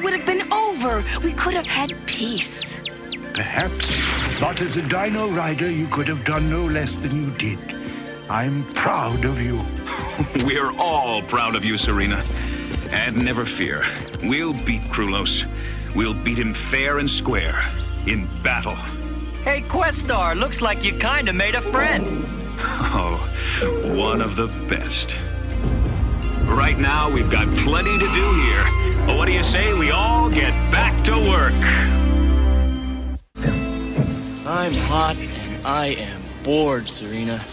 would have been over. We could have had peace. Perhaps, but as a dino rider, you could have done no less than you did. I'm proud of you. We're all proud of you, Serena. And never fear, we'll beat Krulos. We'll beat him fair and square, in battle. Hey, Questar, looks like you kinda made a friend. Oh, one of the best. Right now, we've got plenty to do here. But what do you say we all get back to work? I'm hot and I am bored, Serena.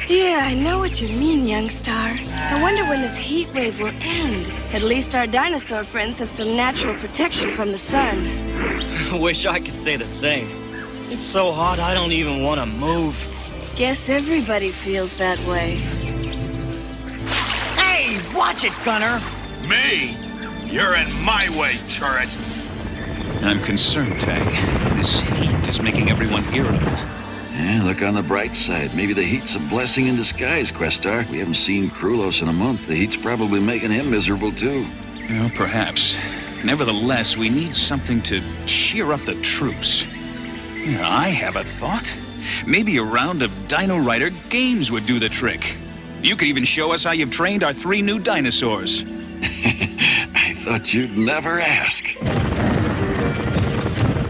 Yeah, I know what you mean, young star. I wonder when this heat wave will end. At least our dinosaur friends have some natural protection from the sun. Wish I could say the same. It's so hot I don't even want to move. Guess everybody feels that way. Hey, watch it, Gunner. Me? You're in my way, turret. I'm concerned, Tag. This heat is making everyone irritable. Yeah, look on the bright side. Maybe the heat's a blessing in disguise, Questar. We haven't seen Krulos in a month. The heat's probably making him miserable, too. Well, perhaps. Nevertheless, we need something to cheer up the troops. I have a thought. Maybe a round of Dino Rider games would do the trick. You could even show us how you've trained our 3 new dinosaurs. I thought you'd never ask.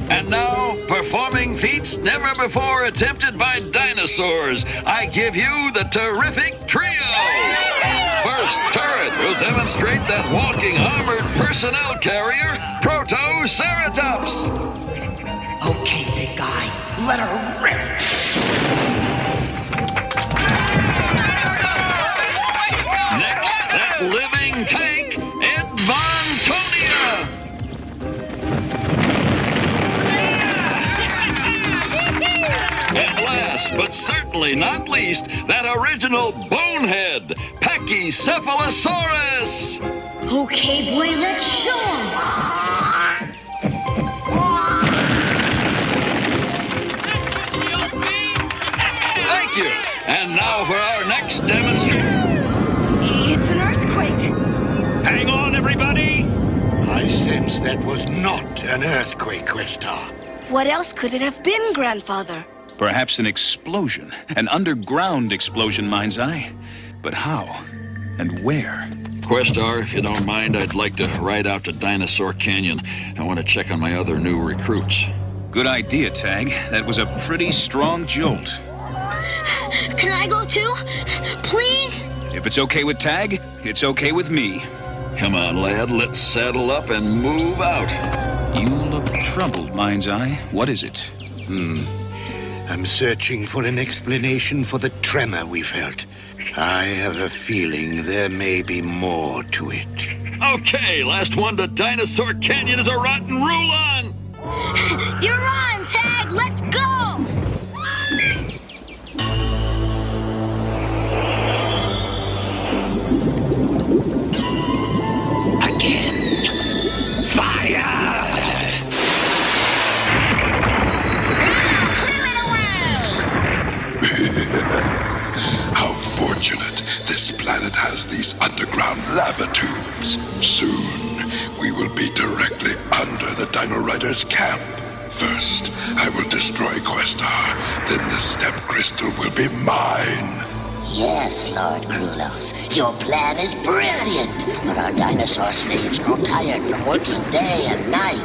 And now, performing feats never before attempted by dinosaurs, I give you the terrific trio. First, Turret will demonstrate that walking armored personnel carrier, Protoceratops. Okay, big guy, let her rip. Next, that living tank, Edmontonia. And last, but certainly not least, that original bonehead, Pachycephalosaurus. Okay, boy, let's show 'em. Thank you. And now for our next demonstration. It's an earthquake. Hang on, everybody. I sense that was not an earthquake, Questar. What else could it have been, Grandfather? Perhaps an explosion. An underground explosion, mind's eye. But how? And where? Questar, if you don't mind, I'd like to ride out to Dinosaur Canyon. I want to check on my other new recruits. Good idea, Tag. That was a pretty strong jolt. Can I go too? Please? If it's okay with Tag, it's okay with me. Come on, lad, let's saddle up and move out. You look troubled, mind's eye. What is it? I'm searching for an explanation for the tremor we felt. I have a feeling there may be more to it. Okay, last one to Dinosaur Canyon is a rotten Rulon. You're on, Tag. Let's go. Again. Fire! Clear it away. How fortunate this planet has these underground lava tubes. Soon, we will be directly under the Dino Riders' camp. First, I will destroy Questar. Then the step crystal will be mine. Yes, Lord Krulos. Your plan is brilliant. But our dinosaur slaves grow tired from working day and night.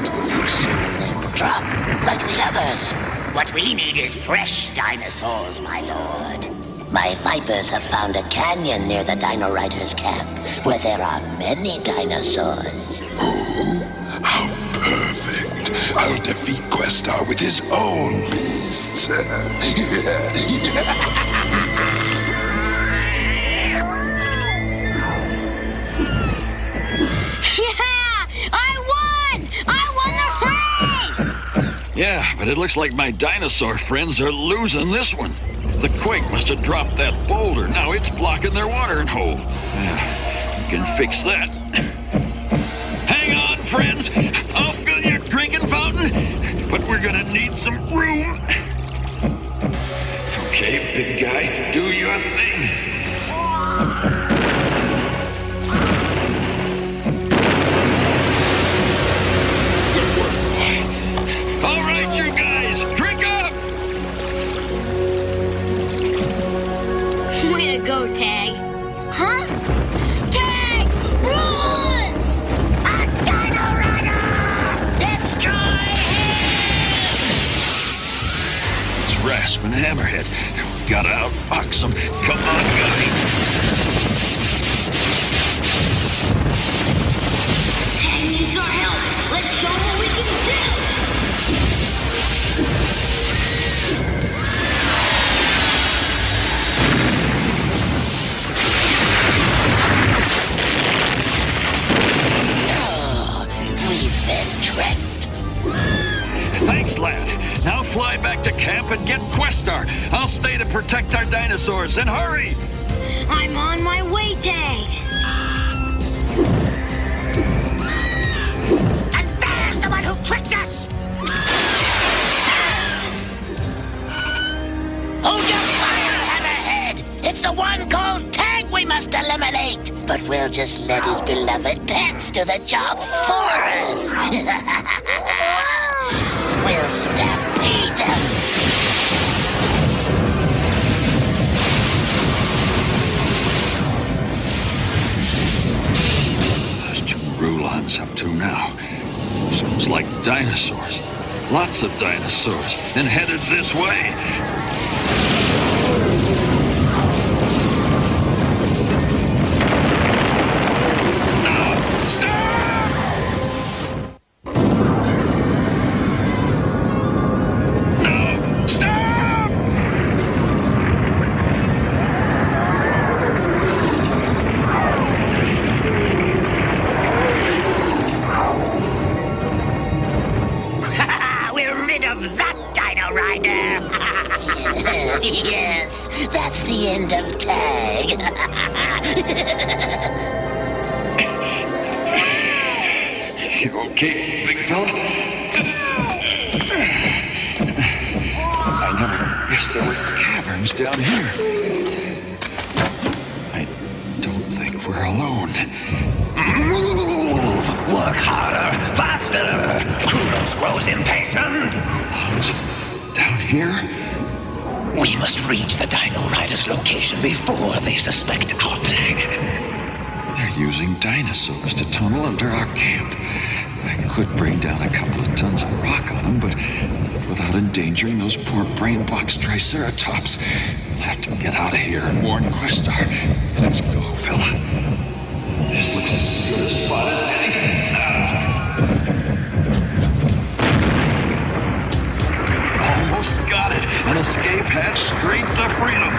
Soon they will drop, like the others. What we need is fresh dinosaurs, my lord. My vipers have found a canyon near the Dino Riders' camp, where there are many dinosaurs. Oh, how perfect. I'll defeat Questar with his own beasts. Yeah! I won! I won the race! Yeah, but it looks like my dinosaur friends are losing this one. The quake must have dropped that boulder. Now it's blocking their watering hole. You can fix that. Hang on, friends. I'll fill your drinking fountain, but we're gonna need some room. Okay, big guy, do your thing. hammerhead. Gotta outfox them. Come on, guy. He needs our help. Let's show him what we can do. We've been tricked. Thanks, lad. Now fly back to camp and get Questar. I'll stay to protect our dinosaurs. And hurry! I'm on my way, Tag. And there's the one who tricked us! Hold your fire, Hammerhead! It's the one called Tag we must eliminate! But we'll just let his beloved pets do the job for us! We'll stampede them! Rulon's up to now. Sounds like dinosaurs. Lots of dinosaurs. And headed this way. Yes, that's the end of Tag. You okay, big fella? I never guessed there were caverns down here. I don't think we're alone. Work harder, faster. Kudos grows impatient. Down here? We must reach the Dino Riders' location before they suspect our plan. They're using dinosaurs to tunnel under our camp. I could bring down a couple of tons of rock on them, but without endangering those poor brain-box triceratops. Have to get out of here and warn Questar. Let's go, fella. This looks as good a spot as any. Almost got it. An escape hatch straight to freedom.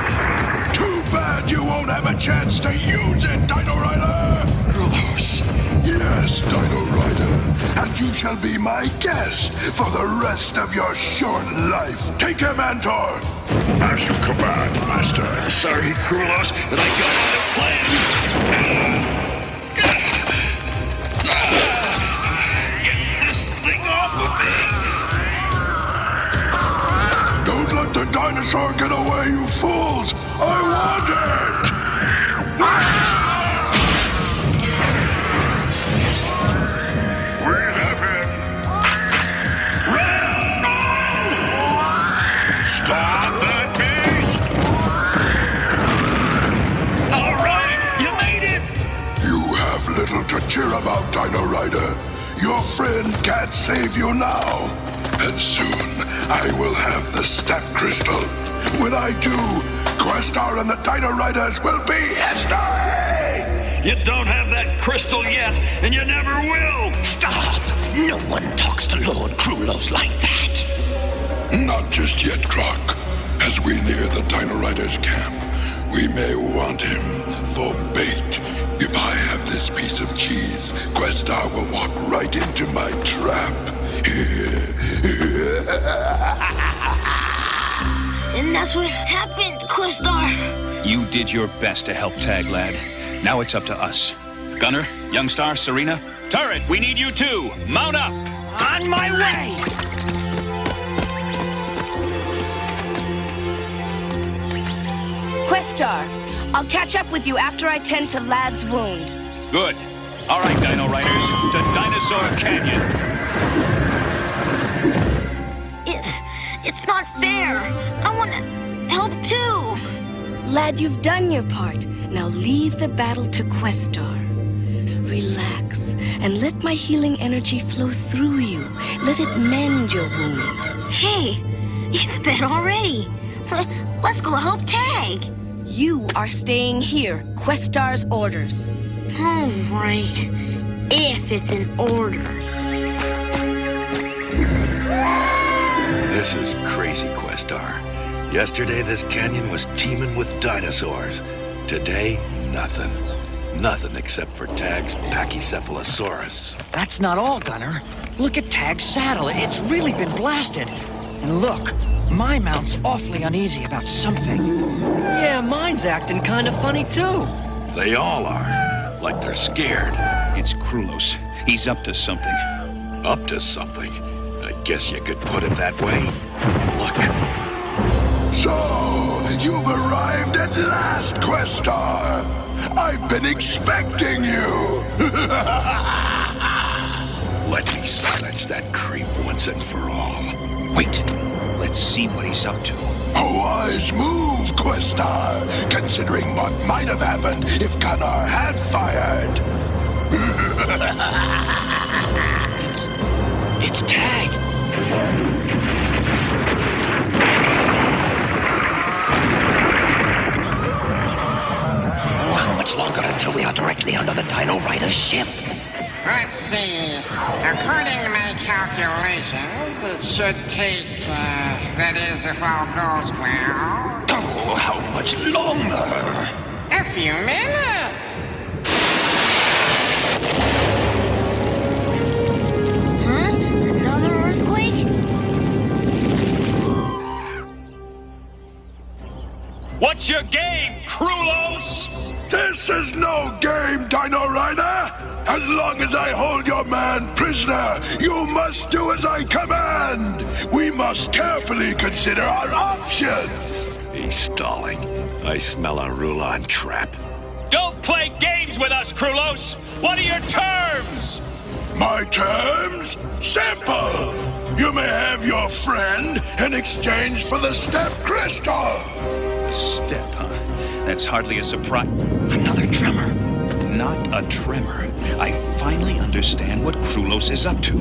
Too bad you won't have a chance to use it, Dino Rider! Gross. Yes, Dino Rider. And you shall be my guest for the rest of your short life. Take him, Mentor. As you command, Master. Sorry, Krulos, but I got other plans. Get this thing off of me. Don't let the dinosaur get away, you fools! I want it! We have him! Run! Stop that beast! All right, you made it! You have little to cheer about, Dino Rider. Your friend can't save you now. And soon, I will have the step crystal. When I do, Questar and the Dino Riders will be history! You don't have that crystal yet, and you never will! Stop! No one talks to Lord Krulos like that. Not just yet, Croc. As we near the Dino Riders' camp, we may want him for bait. If I have this piece of cheese, Questar will walk right into my trap. And that's what happened, Questar. You did your best to help Tag, lad. Now it's up to us. Gunner, Youngstar, Serena, Turret, we need you too. Mount up. On my way. Questar, I'll catch up with you after I tend to Lad's wound. Good. All right, Dino Riders, to Dinosaur Canyon. It's not fair. I want to help too. Lad, you've done your part. Now leave the battle to Questar. Relax and let my healing energy flow through you. Let it mend your wound. Hey, it's better already. Let's go help Tag. You are staying here. Questar's orders. All right. If it's an order. This is crazy, Questar. Yesterday, this canyon was teeming with dinosaurs. Today, nothing. Nothing except for Tag's Pachycephalosaurus. That's not all, Gunner. Look at Tag's saddle. It's really been blasted. And look, my mount's awfully uneasy about something. Yeah, mine's acting kind of funny, too. They all are. Like they're scared. It's Krulos. He's up to something. Up to something? I guess you could put it that way. Look. So, you've arrived at last, Questar. I've been expecting you. Let me silence that creep once and for all. Wait. Let's see what he's up to. A wise move, Questar, considering what might have happened if Gunnar had fired. It's Tag. How much longer until we are directly under the Dino Rider's ship? Let's see. According to my calculations, it should take, that is, if all goes well... Oh, how much longer? A few minutes. Huh? Another earthquake? What's your game, Krulos? This is no game, Dino Rider! As long as I hold your man prisoner, you must do as I command! We must carefully consider our options! He's stalling. I smell a Rulon trap. Don't play games with us, Krulos! What are your terms? My terms? Simple! You may have your friend in exchange for the step crystal! The step, huh? That's hardly a surprise. Another tremor. Not a tremor. I finally understand what Krulos is up to.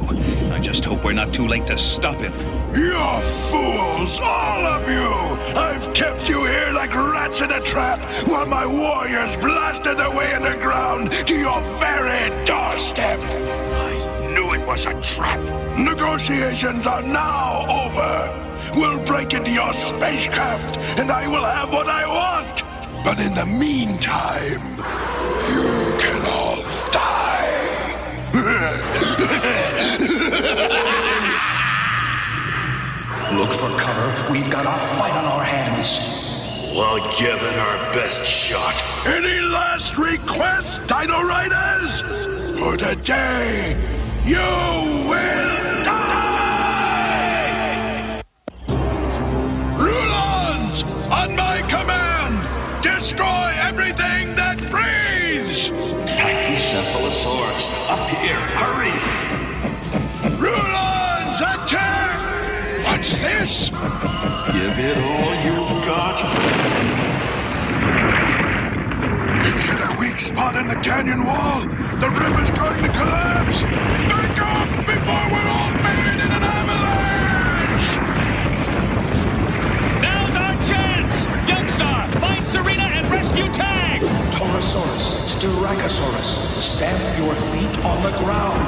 I just hope we're not too late to stop him. You're fools, all of you! I've kept you here like rats in a trap while my warriors blasted their way underground to your very doorstep. I knew it was a trap. Negotiations are now over. We'll break into your spacecraft and I will have what I want. But in the meantime, you can all die. Look for cover. We've got a fight on our hands. We'll give it our best shot. Any last requests, Dino Riders? For today, you will die! Rulons, on my command, destroy everything that breathes! Pachycephalosaurus, up here, hurry! Rulons, attack! What's this? Give it all you've got. It's hit a weak spot in the canyon wall. The river's going to collapse. Back off before we're all buried in an avalanche! Now's our chance! Youngstar, find Serena and rescue Tag! Torosaurus, Styracosaurus, stamp your feet on the ground.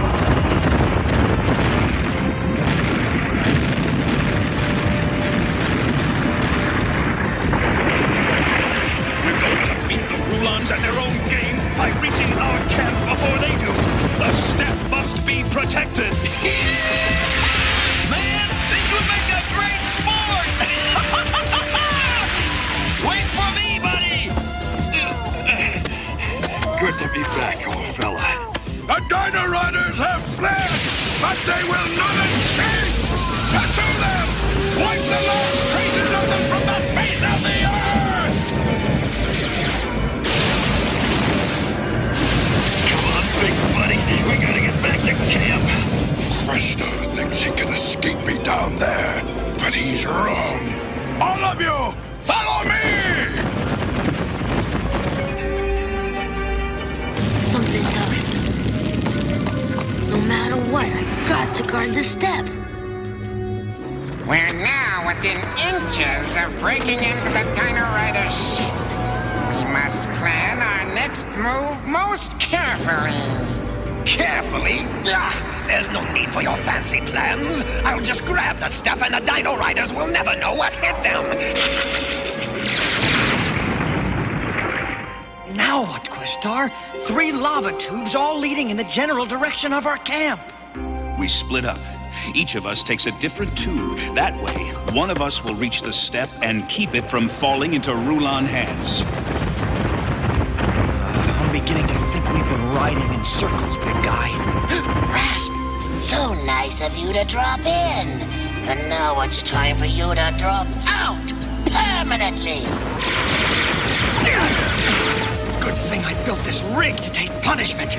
At their own game by reaching our camp before they do. The step must be protected. Man, this would make a great sport! Wait for me, buddy! Good to be back, old fella. The Dino Riders have fled, but they will not escape! Pursue them! Wipe the last traces of them from the face of the earth! Big buddy, we gotta get back to camp. Presto thinks he can escape me down there, but he's wrong. All of you, follow me! Something's up. No matter what, I've got to guard the step. We're now within inches of breaking into the Dino Rider ship. We must plan our next move most carefully. Carefully? There's no need for your fancy plans. I'll just grab the stuff and the Dino Riders will never know what hit them. Now what, Questar? 3 lava tubes all leading in the general direction of our camp. We split up. Each of us takes a different tube. That way, one of us will reach the step and keep it from falling into Rulon hands. I'm beginning to think we've been riding in circles, big guy. Rasp, so nice of you to drop in. And now it's time for you to drop out permanently. Good thing I built this rig to take punishment.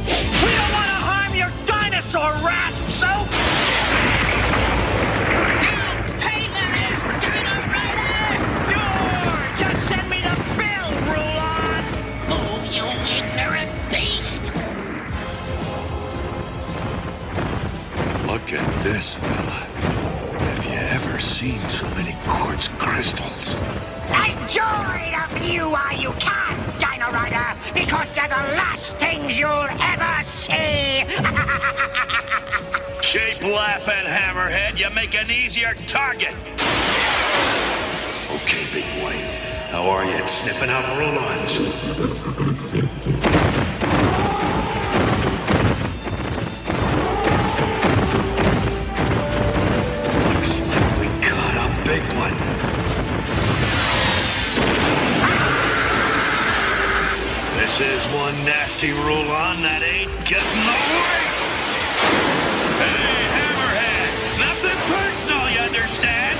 We don't want to harm your dinosaur, Rasp, so... Pay for this, Dino Rider! Sure! Just send me the bill, Rulon! Oh, you ignorant beast! Look at this, fella. Have you ever seen so many quartz crystals? Enjoy the view while you can, Dino Rider, because they're the last things you'll ever see. Cheap laughing, Hammerhead. You make an easier target. Okay, big boy. How are you at sniffing out Rulons? Looks like we caught a big one. This is one nasty Rulon that ain't getting away. Hey, Hammerhead. Nothing personal, you understand?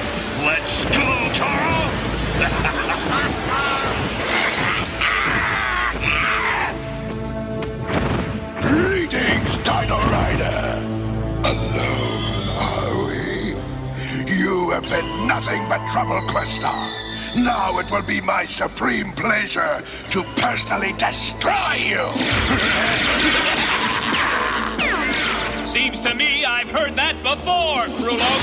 Let's go, Toro. Greetings, Dino Rider. Alone, are we? You have been nothing but trouble, Questar. Now it will be my supreme pleasure to personally destroy you. Seems to me I've heard that before, Rulo.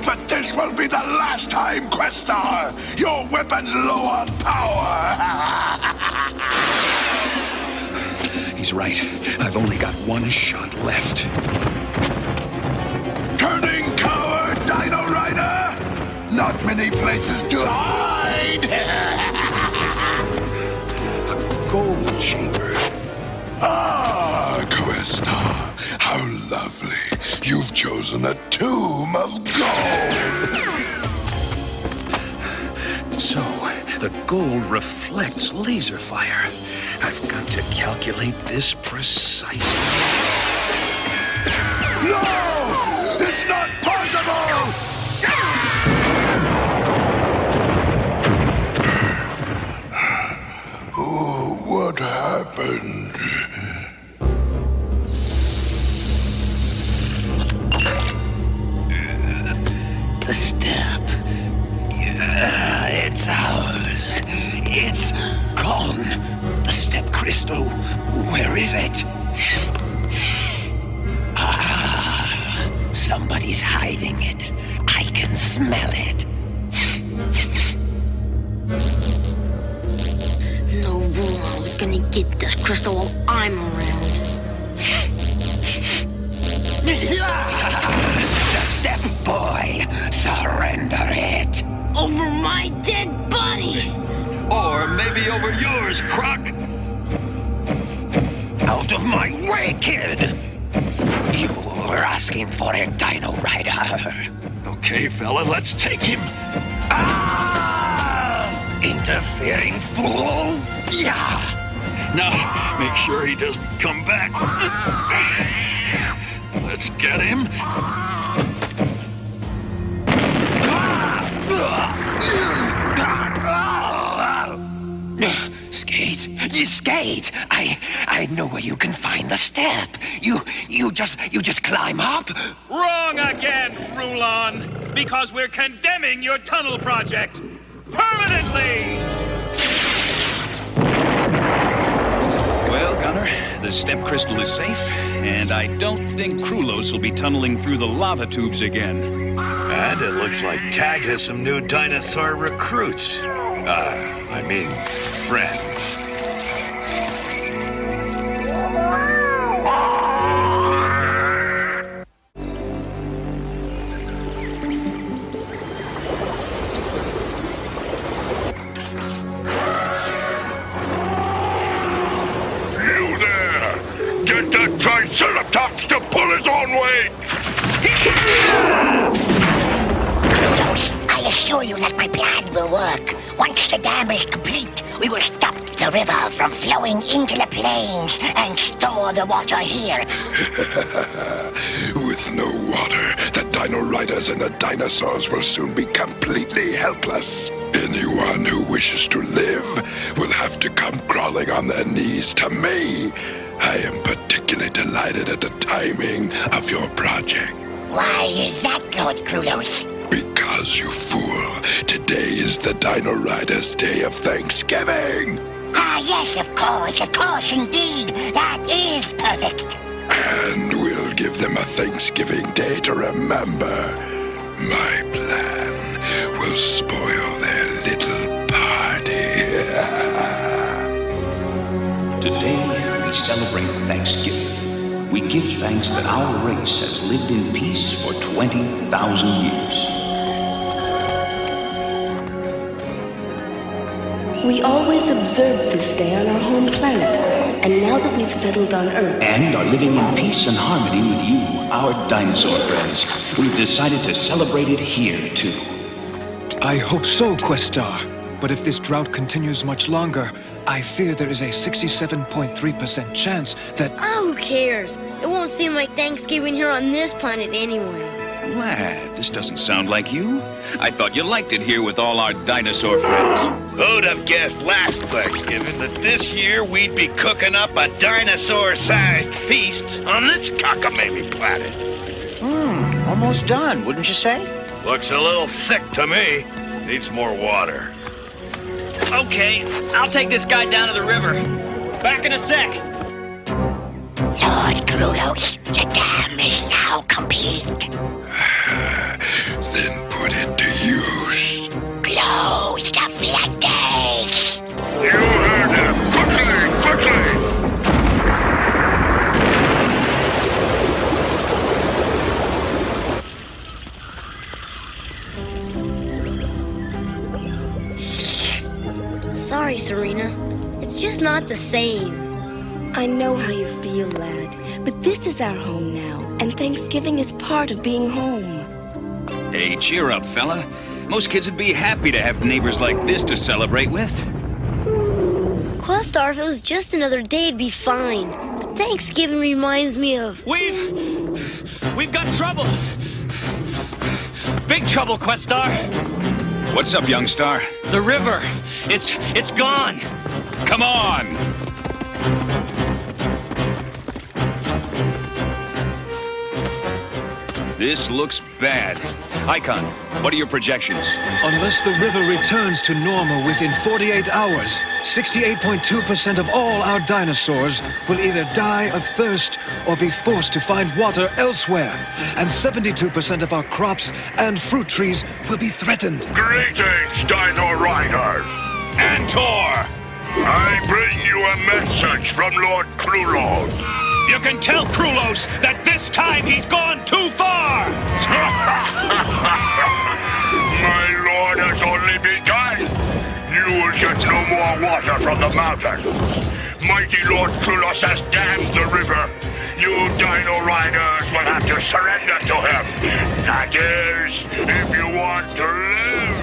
But this will be the last time, Questar. Your weapon's low on power. He's right. I've only got one shot left. Turning coward, Dino Rider. Not many places to hide. A gold chamber. Ah, Questar, how lovely. You've chosen a tomb of gold. So, the gold reflects laser fire. I've got to calculate this precisely. No! It's not possible! Oh, what happened? The step. It's ours. It's gone. The step crystal. Where is it? Somebody's hiding it. I can smell it. No Rulon's gonna get this crystal while I'm around. The step boy. Surrender it. Over my dead body! Or maybe over yours, Croc. Out of my way, kid! You were asking for it, Dino Rider. Okay, fella, let's take him. Interfering fool! Yeah! Now, make sure he doesn't come back. Let's get him. Skate! I know where you can find the step. You just climb up. Wrong again, Rulon. Because we're condemning your tunnel project. Permanently! Well, Gunner, the step crystal is safe, and I don't think Krulos will be tunneling through the lava tubes again. And it looks like Tag has some new dinosaur recruits. Friends. Get that Triceratops to pull his own weight! Krulos, I assure you that my plan will work. Once the dam is complete, we will stop the river from flowing into the plains and store the water here. With no water, the Dino Riders and the dinosaurs will soon be completely helpless. Anyone who wishes to live will have to come crawling on their knees to me. I am particularly delighted at the timing of your project. Why is that, Lord Krulos? Because, you fool, today is the Dino Riders' Day of Thanksgiving. Yes, of course, indeed. That is perfect. And we'll give them a Thanksgiving Day to remember. My plan will spoil their little party. Today, we celebrate Thanksgiving. We give thanks that our race has lived in peace for 20,000 years. We always observed this day on our home planet, and now that we've settled on Earth and are living in peace and harmony with you, our dinosaur friends, we've decided to celebrate it here, too. I hope so, Questar. But if this drought continues much longer, I fear there is a 67.3% chance that... Oh, who cares? It won't seem like Thanksgiving here on this planet anyway. Lad, this doesn't sound like you. I thought you liked it here with all our dinosaur friends. Who'd have guessed last Thanksgiving that this year we'd be cooking up a dinosaur-sized feast on this cockamamie planet? Almost done, wouldn't you say? Looks a little thick to me. Needs more water. Okay, I'll take this guy down to the river. Back in a sec. Lord Krulos, the dam is now complete. Then put it to use. Close the floodgates. You heard him. Quickly! Sorry, Serena. It's just not the same. I know how you feel, lad, but this is our home now, and Thanksgiving is part of being home. Hey, cheer up, fella. Most kids would be happy to have neighbors like this to celebrate with. Questar, if it was just another day, it'd be fine. But Thanksgiving reminds me of... We've got trouble. Big trouble, Questar. What's up, young star? The river. It's gone. Come on. This looks bad. Icon, what are your projections? Unless the river returns to normal within 48 hours, 68.2% of all our dinosaurs will either die of thirst or be forced to find water elsewhere. And 72% of our crops and fruit trees will be threatened. Greetings, Dino Riders. Antor! I bring you a message from Lord Krulos. You can tell Krulos that this time he's gone too far! My lord has only begun. You will get no more water from the mountains. Mighty Lord Krulos has dammed the river. You Dino Riders will have to surrender to him. That is, if you want to live.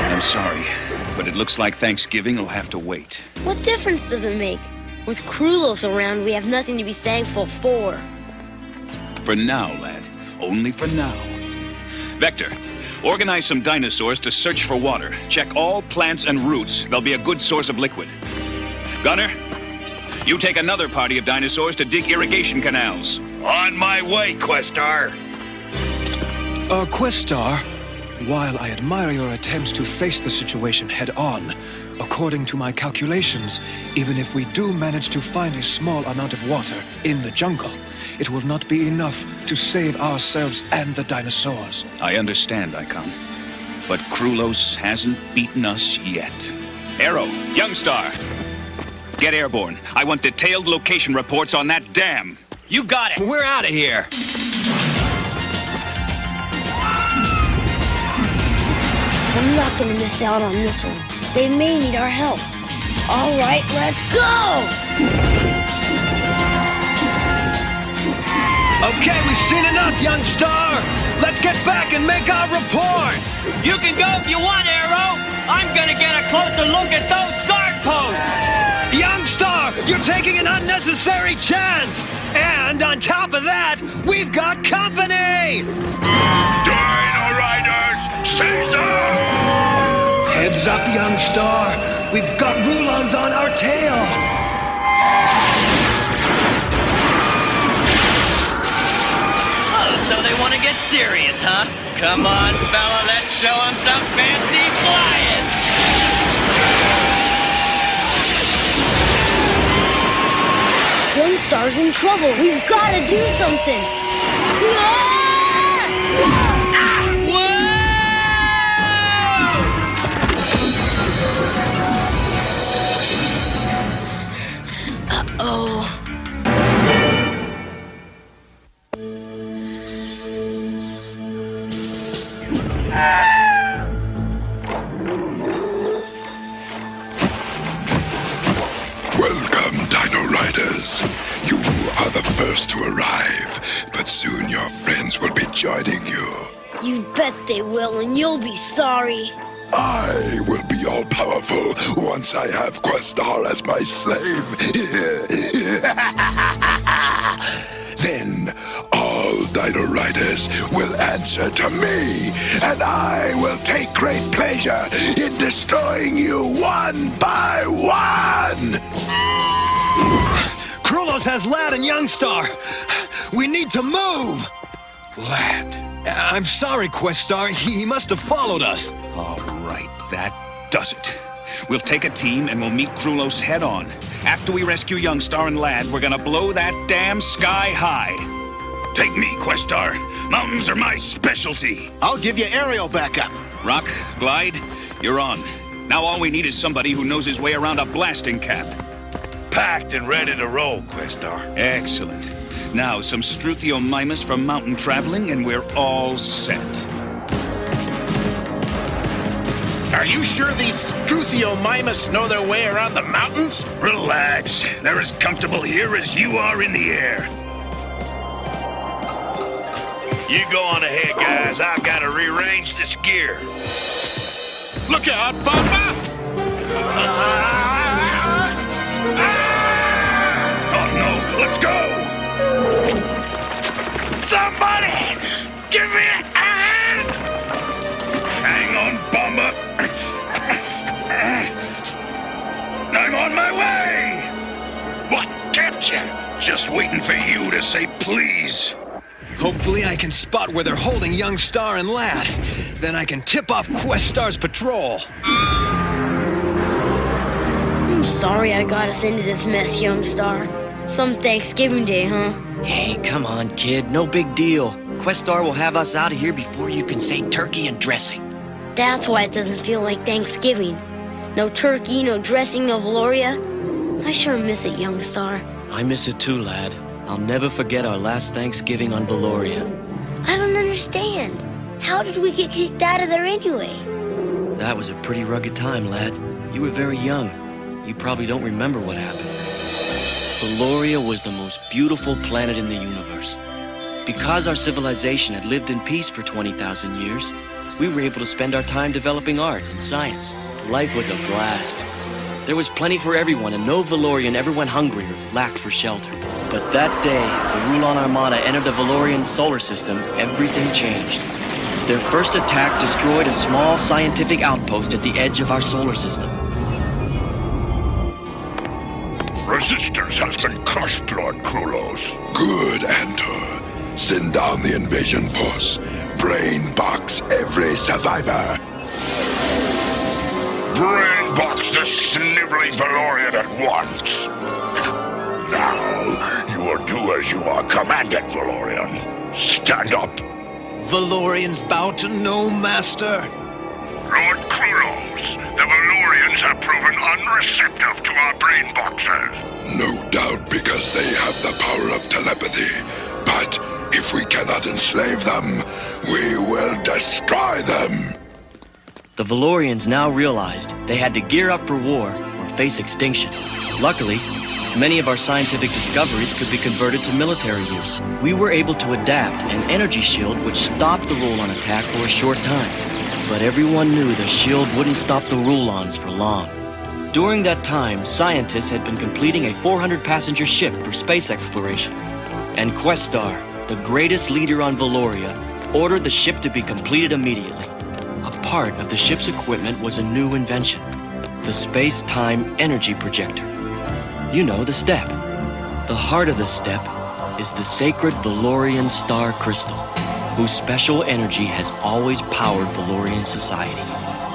I'm sorry, but it looks like Thanksgiving will have to wait. What difference does it make? With Krulos around, we have nothing to be thankful for. For now, lad. Only for now. Vector, organize some dinosaurs to search for water. Check all plants and roots. They'll be a good source of liquid. Gunner, you take another party of dinosaurs to dig irrigation canals. On my way, Questar. Questar, while I admire your attempts to face the situation head-on, According to my calculations, even if we do manage to find a small amount of water in the jungle, it will not be enough to save ourselves and the dinosaurs. I understand, Icon. But Krulos hasn't beaten us yet. Arrow, Youngstar, get airborne. I want detailed location reports on that dam. You got it. We're out of here. I'm not gonna miss out on this one. They may need our help. All right, let's go! Okay, we've seen enough, Youngstar. Let's get back and make our report. You can go if you want, Arrow. I'm gonna get a closer look at those guard posts. Youngstar, you're taking an unnecessary chance. And on top of that, we've got company. Dino Riders, seize them! Heads up, Youngstar. We've got Rulons on our tail. Oh, so they want to get serious, huh? Come on, fella, let's show them some fancy flying. Youngstar's in trouble. We've got to do something. Uh-oh. Welcome, Dino Riders. You are the first to arrive, but soon your friends will be joining you. You bet they will, and you'll be sorry. I will be all-powerful once I have Questar as my slave. Then all Dino Riders will answer to me, and I will take great pleasure in destroying you one by one. Krulos has Lad and Youngstar. We need to move. Lad. I'm sorry, Questar. He must have followed us. All right, that does it. We'll take a team and we'll meet Krulos head on. After we rescue Youngstar and Lad, we're gonna blow that dam sky high. Take me, Questar. Mountains are my specialty. I'll give you aerial backup. Rock, Glide, you're on. Now all we need is somebody who knows his way around a blasting cap. Packed and ready to roll, Questar. Excellent. Now, some Struthiomimus for mountain traveling, and we're all set. Are you sure these Struthiomimus know their way around the mountains? Relax. They're as comfortable here as you are in the air. You go on ahead, guys. I've got to rearrange this gear. Look out, Papa! Oh, no. Let's go. Somebody! Give me a hand! Hang on, Bomber. I'm on my way! What kept you? Just waiting for you to say please. Hopefully I can spot where they're holding Youngstar and Lad. Then I can tip off Questar's patrol. I'm sorry I got us into this mess, Youngstar. Some Thanksgiving Day, huh? Hey, come on, kid. No big deal. Questar will have us out of here before you can say turkey and dressing. That's why it doesn't feel like Thanksgiving. No turkey, no dressing, no Valoria. I sure miss it, Youngstar. I miss it too, lad. I'll never forget our last Thanksgiving on Valoria. I don't understand. How did we get kicked out of there anyway? That was a pretty rugged time, lad. You were very young. You probably don't remember what happened. Valoria was the most beautiful planet in the universe. Because our civilization had lived in peace for 20,000 years, we were able to spend our time developing art and science. Life was a blast. There was plenty for everyone, and no Valorian ever went hungry or lacked for shelter. But that day, the Rulon Armada entered the Valorian solar system, everything changed. Their first attack destroyed a small scientific outpost at the edge of our solar system. Resistance has been crushed, Lord Krulos. Good, Antor. Send down the invasion force. Brain box every survivor. Brainbox the sniveling Valorian at once. Now, you will do as you are commanded, Valorian. Stand up. Valorians bow to no master. Lord Krulos, the Valorians have proven unreceptive to our brain boxes. No doubt because they have the power of telepathy. But if we cannot enslave them, we will destroy them. The Valorians now realized they had to gear up for war or face extinction. Luckily, many of our scientific discoveries could be converted to military use. We were able to adapt an energy shield which stopped the Rulon attack for a short time. But everyone knew the shield wouldn't stop the Rulons for long. During that time, scientists had been completing a 400-passenger ship for space exploration. And Questar, the greatest leader on Valoria, ordered the ship to be completed immediately. A part of the ship's equipment was a new invention, the space-time energy projector. You know, the step. The heart of the step is the sacred Valorian star crystal, whose special energy has always powered Valorian society.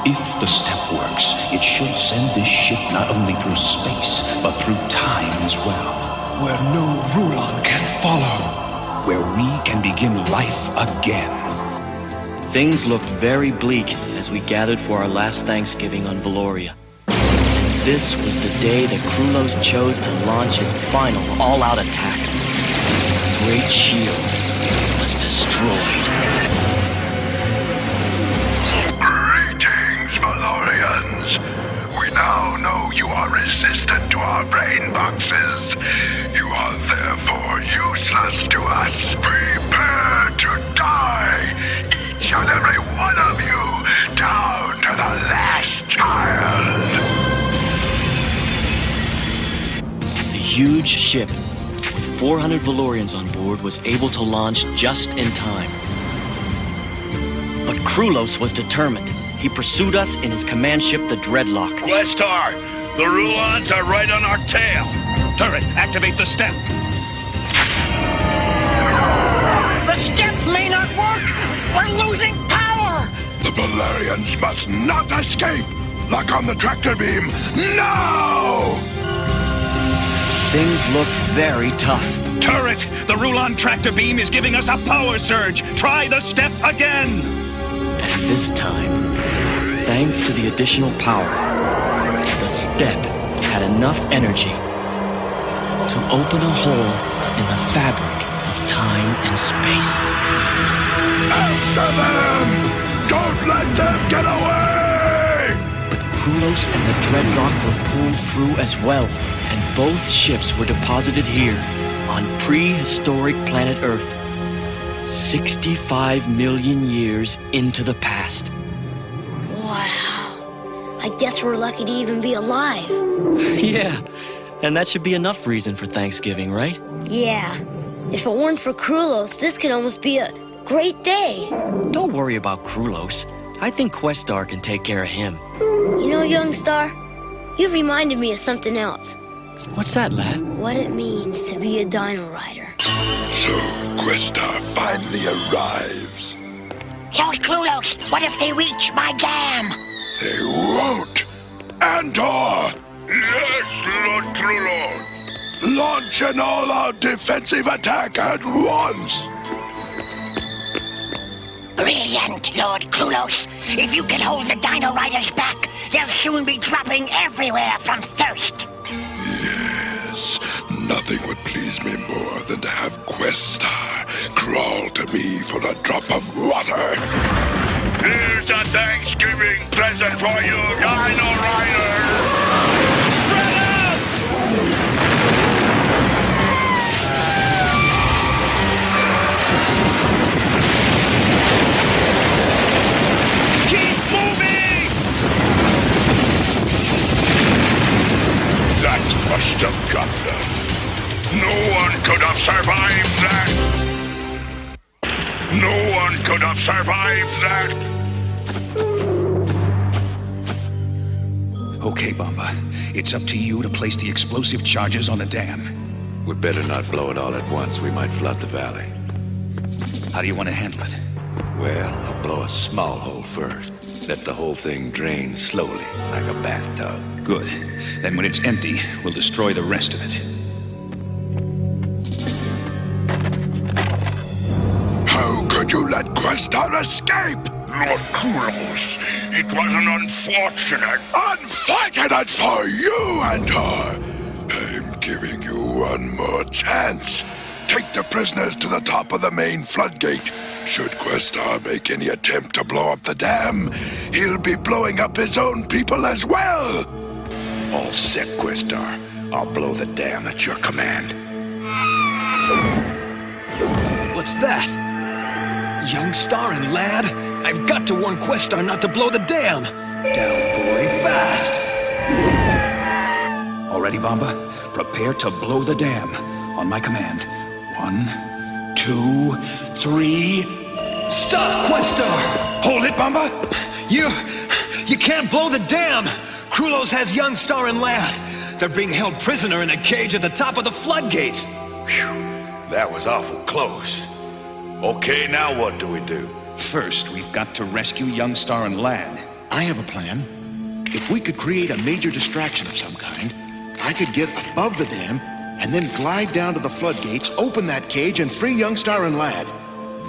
If the step works, it should send this ship not only through space, but through time as well. Where no Rulon can follow. Where we can begin life again. Things looked very bleak as we gathered for our last Thanksgiving on Valoria. This was the day that Krulos chose to launch his final all-out attack. The Great Shield was destroyed. Greetings, Valorians. We now know you are resistant to our brain boxes. You are therefore useless to us. Prepare to die. Each and every one of you, down to the last child. The huge ship, with 400 Valorians on board, was able to launch just in time. But Krulos was determined. He pursued us in his command ship, the Dreadlock. Questar, the Rulons are right on our tail. Turret, activate the step. The step may not work. We're losing power. The Valorians must not escape. Lock on the tractor beam now! Things looked very tough. Turret, the Rulon tractor beam is giving us a power surge. Try the step again. And this time, thanks to the additional power, the step had enough energy to open a hole in the fabric of time and space. After them! Don't let them get away! Krulos and the Dreadlock were pulled through as well, and both ships were deposited here on prehistoric planet Earth, 65 million years into the past. Wow. I guess we're lucky to even be alive. Yeah, and that should be enough reason for Thanksgiving, right? Yeah. If it weren't for Krulos, this could almost be a great day. Don't worry about Krulos. I think Questar can take care of him. You know, young star, you reminded me of something else. What's that, lad? What it means to be a Dino Rider. So, Questar finally arrives. Lord Krulos, what if they reach my dam? They won't. Andor! Yes, Lord Krulos. Launch an all-out defensive attack at once! Brilliant, Lord Krulos. If you can hold the Dino Riders back, they'll soon be dropping everywhere from thirst. Yes, nothing would please me more than to have Questar crawl to me for a drop of water. Here's a Thanksgiving present for you, Dino Riders! That must have got them. No one could have survived that. No one could have survived that. Okay, Bomba. It's up to you to place the explosive charges on the dam. We'd better not blow it all at once. We might flood the valley. How do you want to handle it? Well, I'll blow a small hole first. Let the whole thing drain slowly, like a bathtub. Good. Then when it's empty, we'll destroy the rest of it. How could you let Questar escape? Lord Kuros, it was an unfortunate... Unfortunate for you and her! I'm giving you one more chance. Take the prisoners to the top of the main floodgate. Should Questar make any attempt to blow up the dam, he'll be blowing up his own people as well. All set, Questar. I'll blow the dam at your command. What's that? Young Star and Lad? I've got to warn Questar not to blow the dam. Down, boy, fast. All ready, Bomba? Prepare to blow the dam. On my command. 1, 2, 3... Stop, Questar! Hold it, Bomba! You can't blow the dam! Krulos has Young Star and Lad. They're being held prisoner in a cage at the top of the floodgates. Phew, that was awful close. Okay, now what do we do? First, we've got to rescue Young Star and Lad. I have a plan. If we could create a major distraction of some kind, I could get above the dam and then glide down to the floodgates, open that cage, and free Young Star and Lad.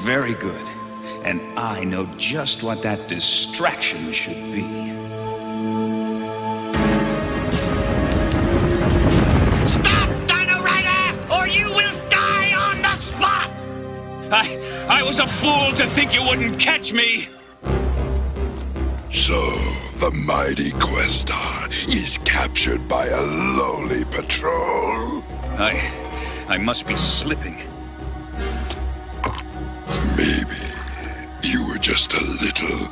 Very good. And I know just what that distraction should be. Stop, Dino Rider, or you will die on the spot! I was a fool to think you wouldn't catch me! So, the mighty Questar is captured by a lowly patrol. I must be slipping. Maybe you were just a little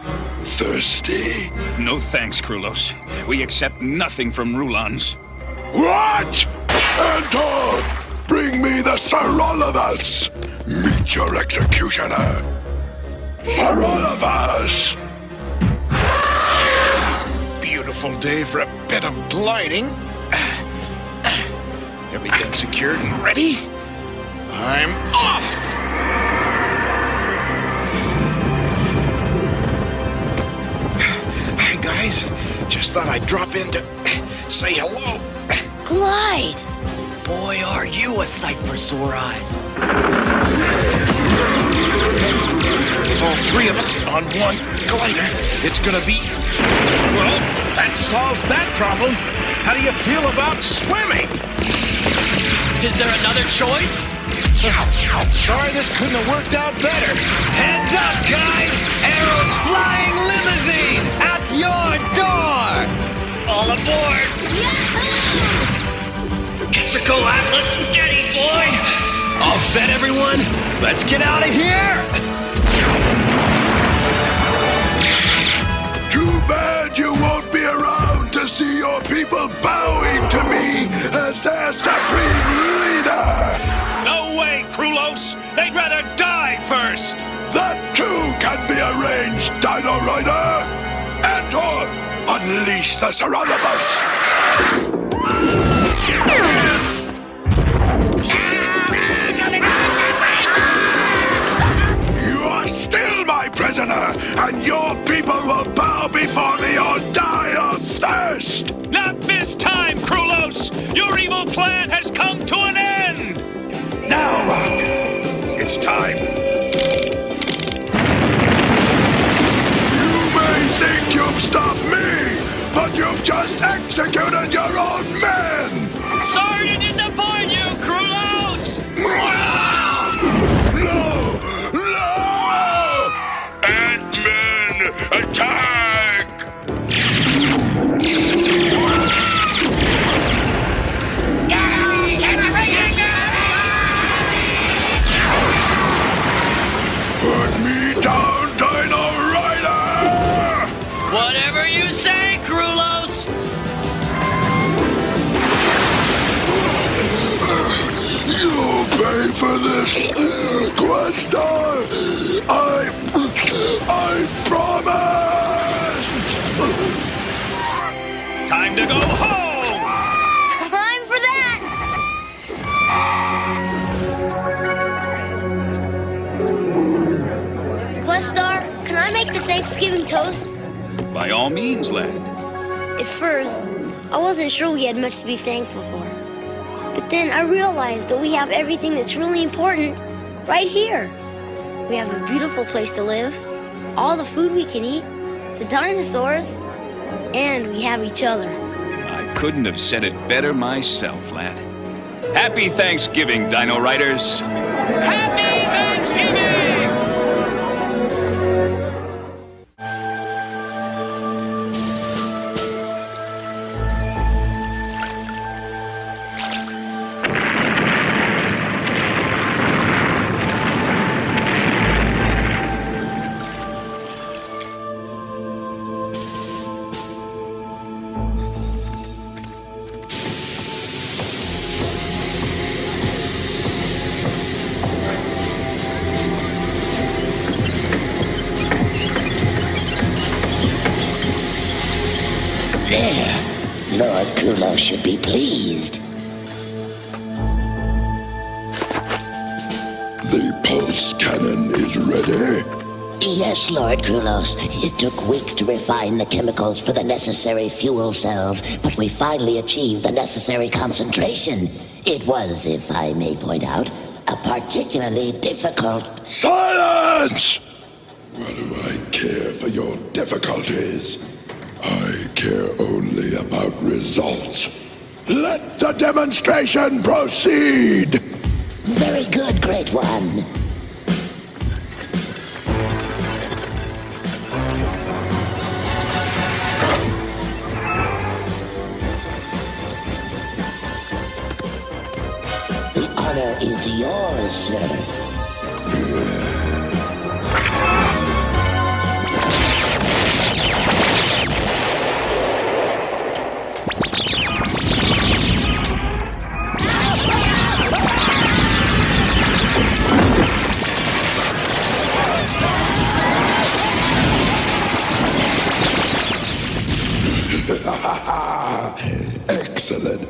thirsty. No thanks, Krulos. We accept nothing from Rulons. What? Enter! Bring me the Sir Olivers! Meet your executioner. Sir Olivers! Beautiful day for a bit of gliding. Everything secured and ready? I'm off! Hi, guys. Just thought I'd drop in to say hello. Glide! Boy, are you a sight for sore eyes. With all three of us on one glider, it's gonna be... Well, that solves that problem. How do you feel about swimming? Is there another choice? Sorry this couldn't have worked out better. Heads up, guys! Arrow's flying limousine at your door! All aboard! Yahoo! Mexico Atlas steady, boy! All set, everyone? Let's get out of here! Too bad you won't be around to see your people bowing to me as their supreme leader! No way, Krulos! They'd rather die first! That too can be arranged, Dino Rider! Enter! Unleash the Cerolibus! You are still my prisoner, and your people will bow before me or die of thirst! Not this time, Krulos! Your evil plan has come to an end! Now, Rock, it's time. You may think you've stopped me, but you've just executed your own men! Sorry to disappoint you, Krulos! No! No! Ant-Men, attack! Put me down, Dino Rider! Whatever you say, Krulos! You'll pay for this, Questar! I promise! Time to go home! Time for that! Questar, can I make the Thanksgiving toast? all means, lad. At first, I wasn't sure we had much to be thankful for. But then I realized that we have everything that's really important right here. We have a beautiful place to live, all the food we can eat, the dinosaurs, and we have each other. I couldn't have said it better myself, lad. Happy Thanksgiving, Dino Riders. Happy Thanksgiving! Lord Kulo should be pleased. The pulse cannon is ready. Yes, Lord Kulos. It took weeks to refine the chemicals for the necessary fuel cells, but we finally achieved the necessary concentration. It was, if I may point out, a particularly difficult... Silence! What do I care for your difficulties? I care only about results. Let the demonstration proceed! Very good, Great One. The honor is yours, sir.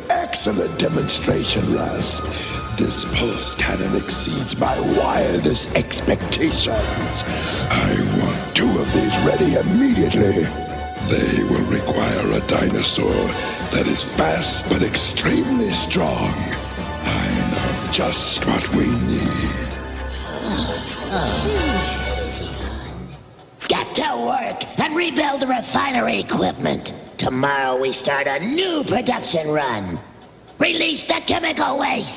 Excellent demonstration, Russ. This pulse cannon exceeds my wildest expectations. I want 2 of these ready immediately. They will require a dinosaur that is fast but extremely strong. I know just what we need. Get to work and rebuild the refinery equipment. Tomorrow we start a new production run. Release the chemical waste.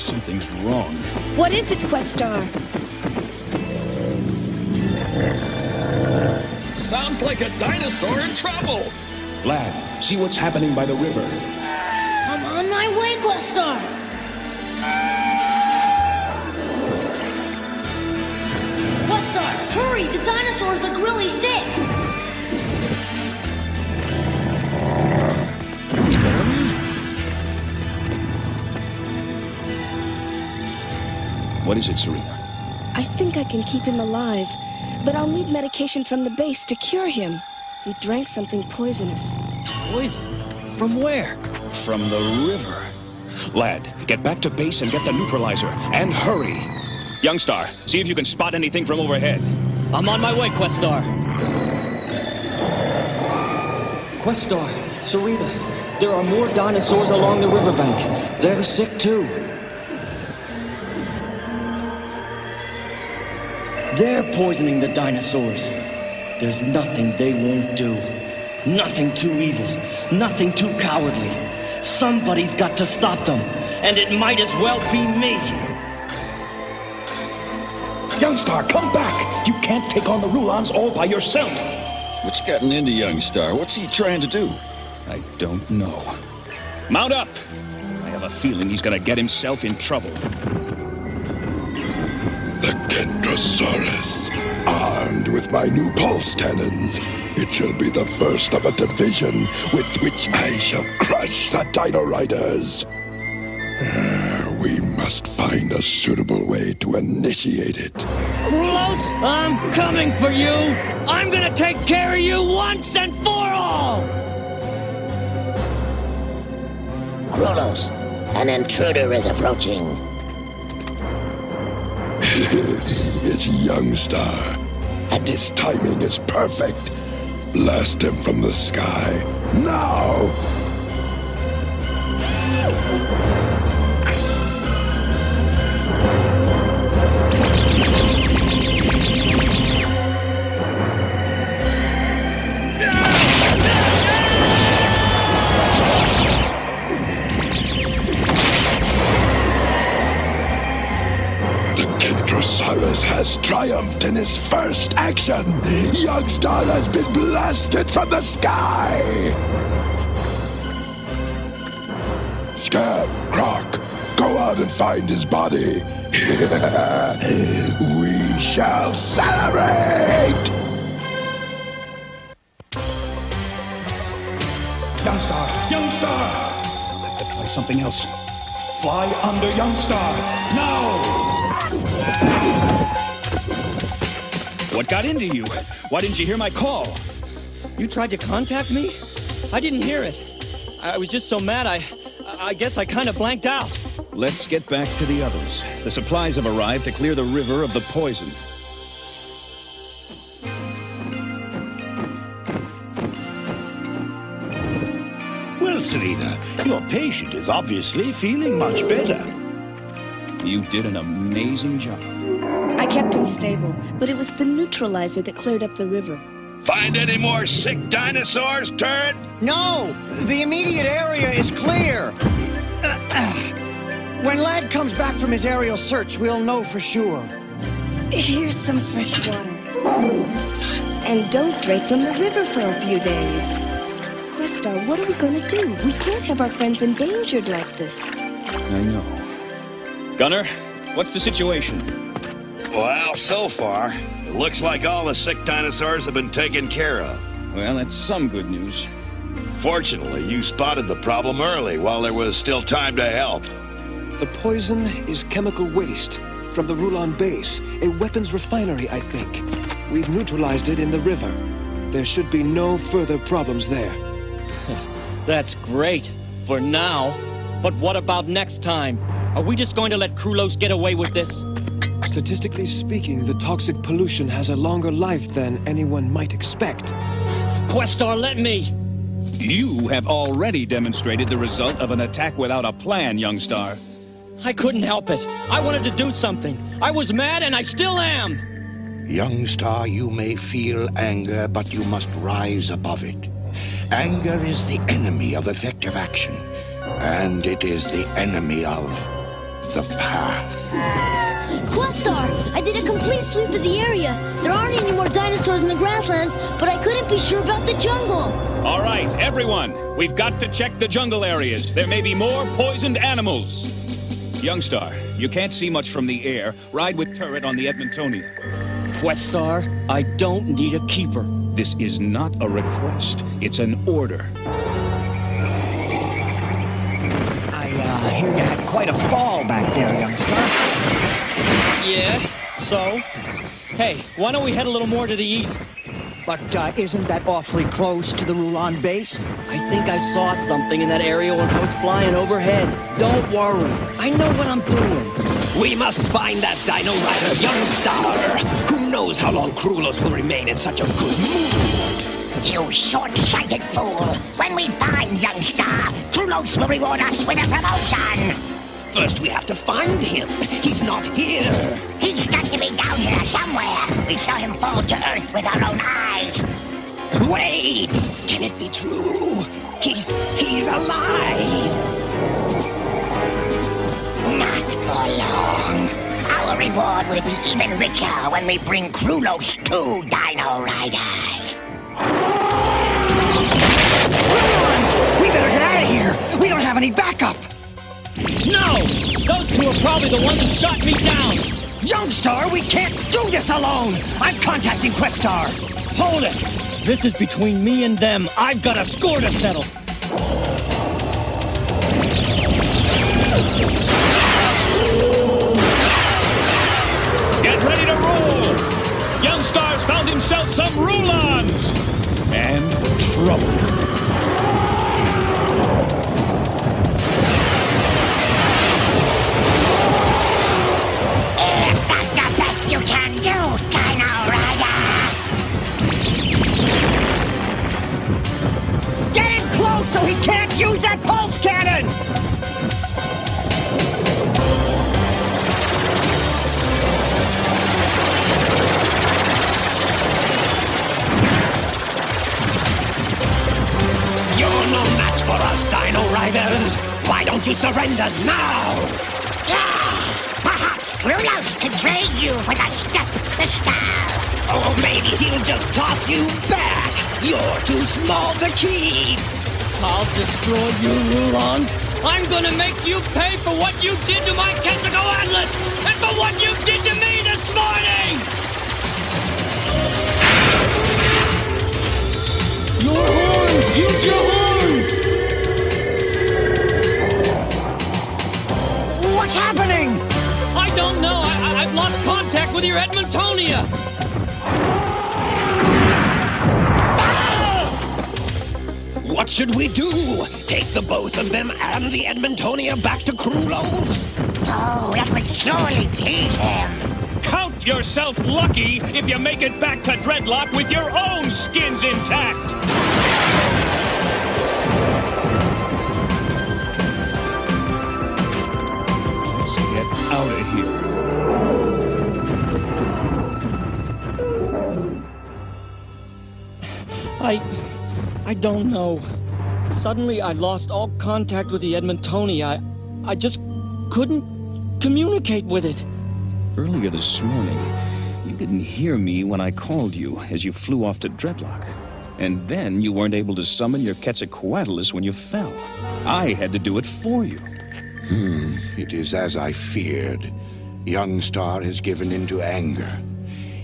Something's wrong. What is it, Questar? Sounds like a dinosaur in trouble. Lad, see what's happening by the river. I'm on my way, Questar. Questar, hurry! The dinosaurs look really sick. What is it, Serena? I think I can keep him alive, but I'll need medication from the base to cure him. He drank something poisonous. Poison? From where? From the river. Lad, get back to base and get the neutralizer. And hurry. Youngstar, see if you can spot anything from overhead. I'm on my way, Questar. Questar, Serena, there are more dinosaurs along the riverbank. They're sick, too. They're poisoning the dinosaurs. There's nothing they won't do. Nothing too evil. Nothing too cowardly. Somebody's got to stop them. And it might as well be me. Youngstar, come back! You can't take on the Rulons all by yourself. What's gotten into Youngstar? What's he trying to do? I don't know. Mount up! I have a feeling he's gonna get himself in trouble. The Kentrosaurus, armed with my new pulse cannons, It shall be the first of a division with which I shall crush the Dino Riders. We must find a suitable way to initiate it. Krulos, I'm coming for you. I'm gonna take care of you once and for all. Krulos, an intruder is approaching. It's Youngstar, and his timing is perfect. Blast him from the sky, now! Has triumphed in his first action. Youngstar has been blasted from the sky. Scab, Croc, go out and find his body. We shall celebrate. Youngstar! Let's try something else. Fly under Youngstar, now! What got into you? Why didn't you hear my call? You tried to contact me? I didn't hear it. I was just so mad, I guess I kind of blanked out. Let's get back to the others. The supplies have arrived to clear the river of the poison. Well, Selena, your patient is obviously feeling much better. You did an amazing job. I kept him stable, but it was the neutralizer that cleared up the river. Find any more sick dinosaurs, Turret? No! The immediate area is clear. When Lad comes back from his aerial search, we'll know for sure. Here's some fresh water. And don't drink from the river for a few days. Questar, what are we going to do? We can't have our friends endangered like this. I know. Gunner, what's the situation? Well, so far, it looks like all the sick dinosaurs have been taken care of. Well, that's some good news. Fortunately, you spotted the problem early while there was still time to help. The poison is chemical waste from the Rulon base, a weapons refinery, I think. We've neutralized it in the river. There should be no further problems there. That's great. For now. But what about next time? Are we just going to let Krulos get away with this? Statistically speaking, the toxic pollution has a longer life than anyone might expect. Questar, let me! You have already demonstrated the result of an attack without a plan, Youngstar. I couldn't help it. I wanted to do something. I was mad and I still am. Youngstar, you may feel anger, but you must rise above it. Anger is the enemy of effective action, and it is the enemy of the path. Questar, I did a complete sweep of the area. There aren't any more dinosaurs in the grasslands, but I couldn't be sure about the jungle. All right, everyone. We've got to check the jungle areas. There may be more poisoned animals. Youngstar, you can't see much from the air. Ride with Turret on the Edmontonia. Questar, I don't need a keeper. This is not a request. It's an order. I hear you had quite a fall back there, Youngstar. Yeah, so? Hey, why don't we head a little more to the east? But isn't that awfully close to the Rulon base? I think I saw something in that area when I was flying overhead. Don't worry. I know what I'm doing. We must find that Dino Rider, Youngstar. Who knows how long Krulos will remain in such a good mood? You short-sighted fool. When we find Youngstar, Krulos will reward us with a promotion. First, we have to find him. He's not here. He's got to be down here somewhere. We saw him fall to Earth with our own eyes. Wait! Can it be true? He's alive! Not for long. Our reward will be even richer when we bring Krulos 2 Dino Riders. We better get out of here. We don't have any backup. No! Those two are probably the ones who shot me down! Youngstar, we can't do this alone! I'm contacting Questar. Hold it! This is between me and them. I've got a score to settle. Get ready to roll! Young Star's found himself some roll-ons! And trouble. That's the best you can do, Dino Rider! Get in close so he can't use that pulse cannon! You're no match for us, Dino Riders. Why don't you surrender now? Perhaps Krulos can trade you for the stuff the star. Oh, maybe he'll just toss you back. You're too small to keep. I'll destroy you, Rulons. I'm gonna make you pay for what you did to my tentacle atlas and for what you did to me this morning! Your horns! Use your horns! What's happening? I don't know. I've lost contact with your Edmontonia. What should we do? Take the both of them and the Edmontonia back to Krulos? Oh, that would surely please him. Count yourself lucky if you make it back to Dreadlock with your own skins intact! Let's get out of here. I don't know. Suddenly I lost all contact with the Edmontonia. I just couldn't communicate with it. Earlier this morning, you didn't hear me when I called you as you flew off to Dreadlock. And then you weren't able to summon your Quetzalcoatlus when you fell. I had to do it for you. It is as I feared. Young Star has given in to anger.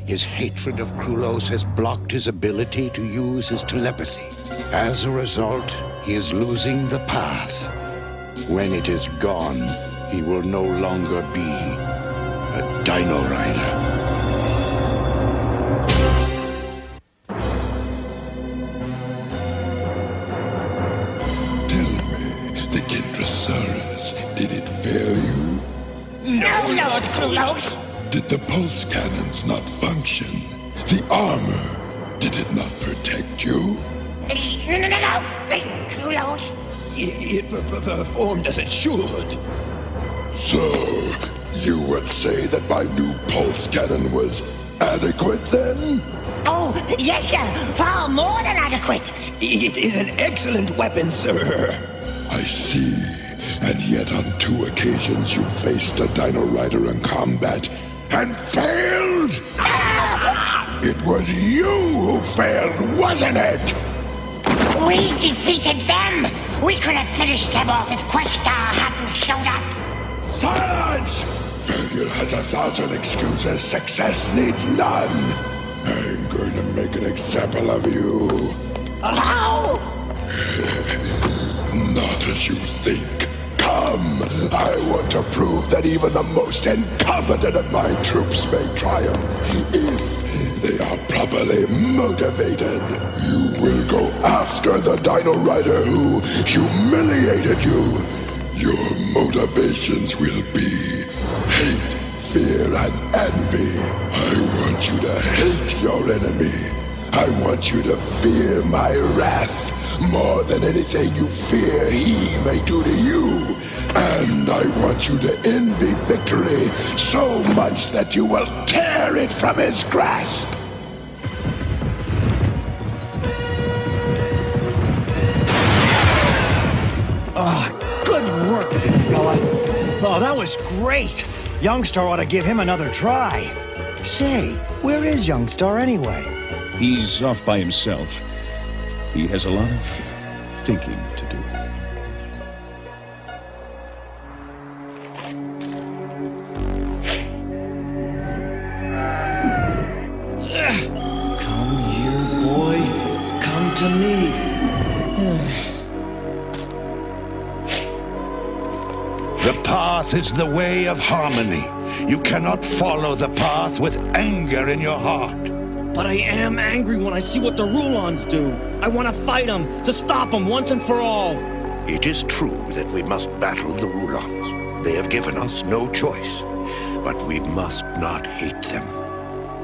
His hatred of Krulos has blocked his ability to use his telepathy. As a result, he is losing the path. When it is gone, he will no longer be a Dino Rider. Tell me, the Kentrosaurus, did it fail you? No, Lord Krulos. Did the pulse cannons not function? The armor, did it not protect you? No. Krulos. It performed as it should. So, you would say that my new pulse cannon was adequate then? Oh, yes, sir. Far more than adequate. It is an excellent weapon, sir. I see. And yet on 2 occasions you faced a Dino Rider in combat and failed? It was you who failed, wasn't it? We defeated them. We could have finished them off if Questar hadn't showed up. Silence! Failure has 1,000 excuses. Success needs none. I'm going to make an example of you. How? Not as you think. Come, I want to prove that even the most incompetent of my troops may triumph if they are properly motivated. You will go after the Dino Rider who humiliated you. Your motivations will be hate, fear, and envy. I want you to hate your enemy. I want you to fear my wrath more than anything you fear he may do to you. And I want you to envy victory so much that you will tear it from his grasp. Good work, big fella. Oh, that was great. Youngstar ought to give him another try. Say, where is Youngstar anyway? He's off by himself. He has a lot of thinking to do. Come here, path is the way of harmony. You cannot follow the path with anger in your heart. But I am angry when I see what the Rulons do. I want to fight them, to stop them once and for all. It is true that we must battle the Rulons. They have given us no choice. But we must not hate them.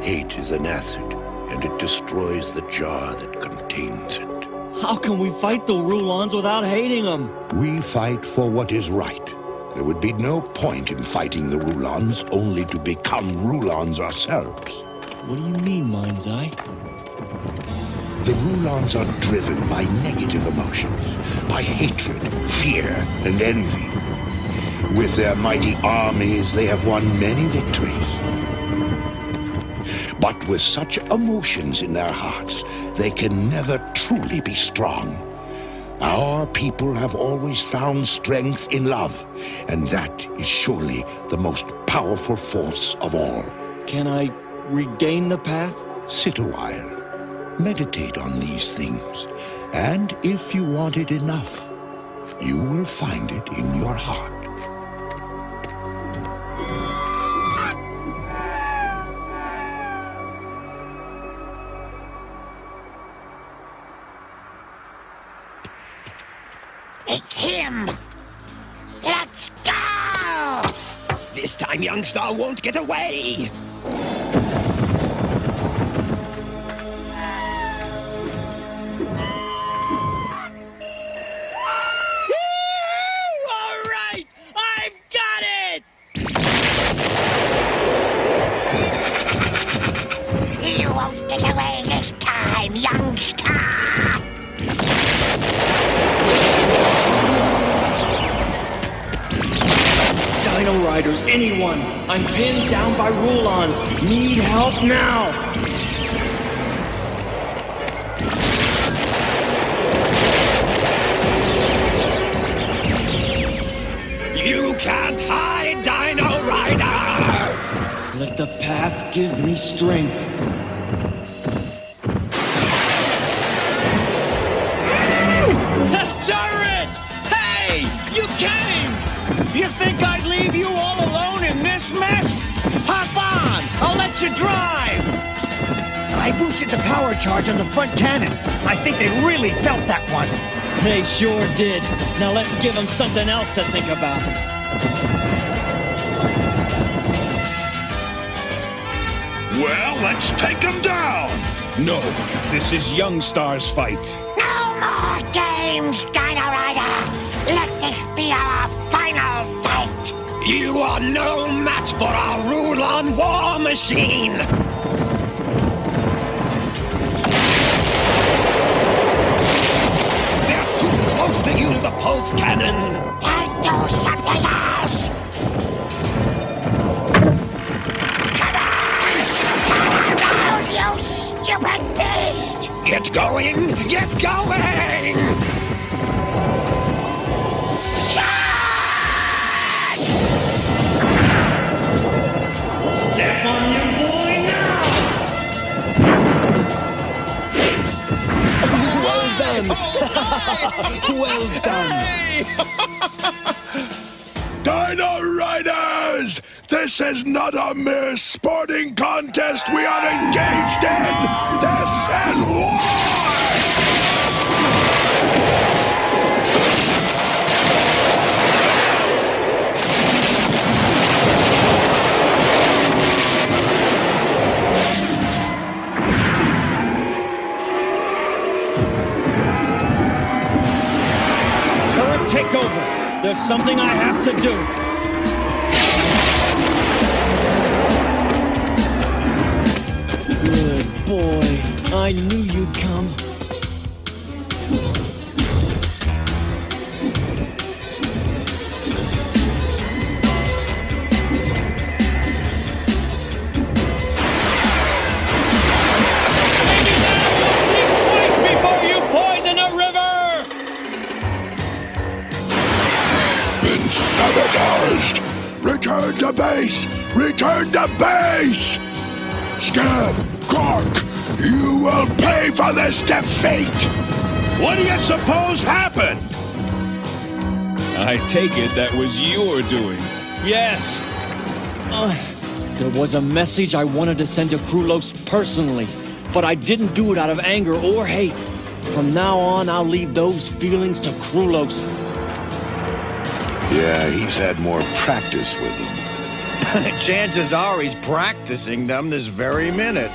Hate is an acid, and it destroys the jar that contains it. How can we fight the Rulons without hating them? We fight for what is right. There would be no point in fighting the Rulons only to become Rulons ourselves. What do you mean, Mind's Eye? The Rulons are driven by negative emotions, by hatred, fear, and envy. With their mighty armies, they have won many victories. But with such emotions in their hearts, they can never truly be strong. Our people have always found strength in love, and that is surely the most powerful force of all. Can I regain the path? Sit a while. Meditate on these things, and if you want it enough, you will find it in your heart. It's him! Let's go! This time Youngstar won't get away! Alright! I've got it! You won't get away this time, Youngstar! Dino Riders, anyone! I'm pinned down by Rulons. Need help now! You can't hide, Dino Rider! Let the path give me strength. The turret! Hey! You came! You think I'd leave you all alone in this mess? Hop on! I'll let you drive! I boosted the power charge on the front cannon. I think they really felt that one. They sure did. Now let's give them something else to think about. Well, let's take them down. No, this is Youngstar's fight. No more games, Dino Rider! Let this be our final fight! You are no match for our Rulon war machine! They're too close to use the pulse cannon! I'll do something else! Come on! Turn around, you stupid beast! Get going! Get going! Step on your boy now! Well done! Well done! Dino Riders! This is not a mere sporting contest we are engaged in! This is war! Take over. There's something I have to do. Good boy. I knew you'd come. Sabotaged! Return to base! Return to base! Scab, Cork, you will pay for this defeat! What do you suppose happened? I take it that was your doing. Yes. There was a message I wanted to send to Krulos personally, but I didn't do it out of anger or hate. From now on, I'll leave those feelings to Krulos. Yeah, he's had more practice with them. Chances are he's practicing them this very minute.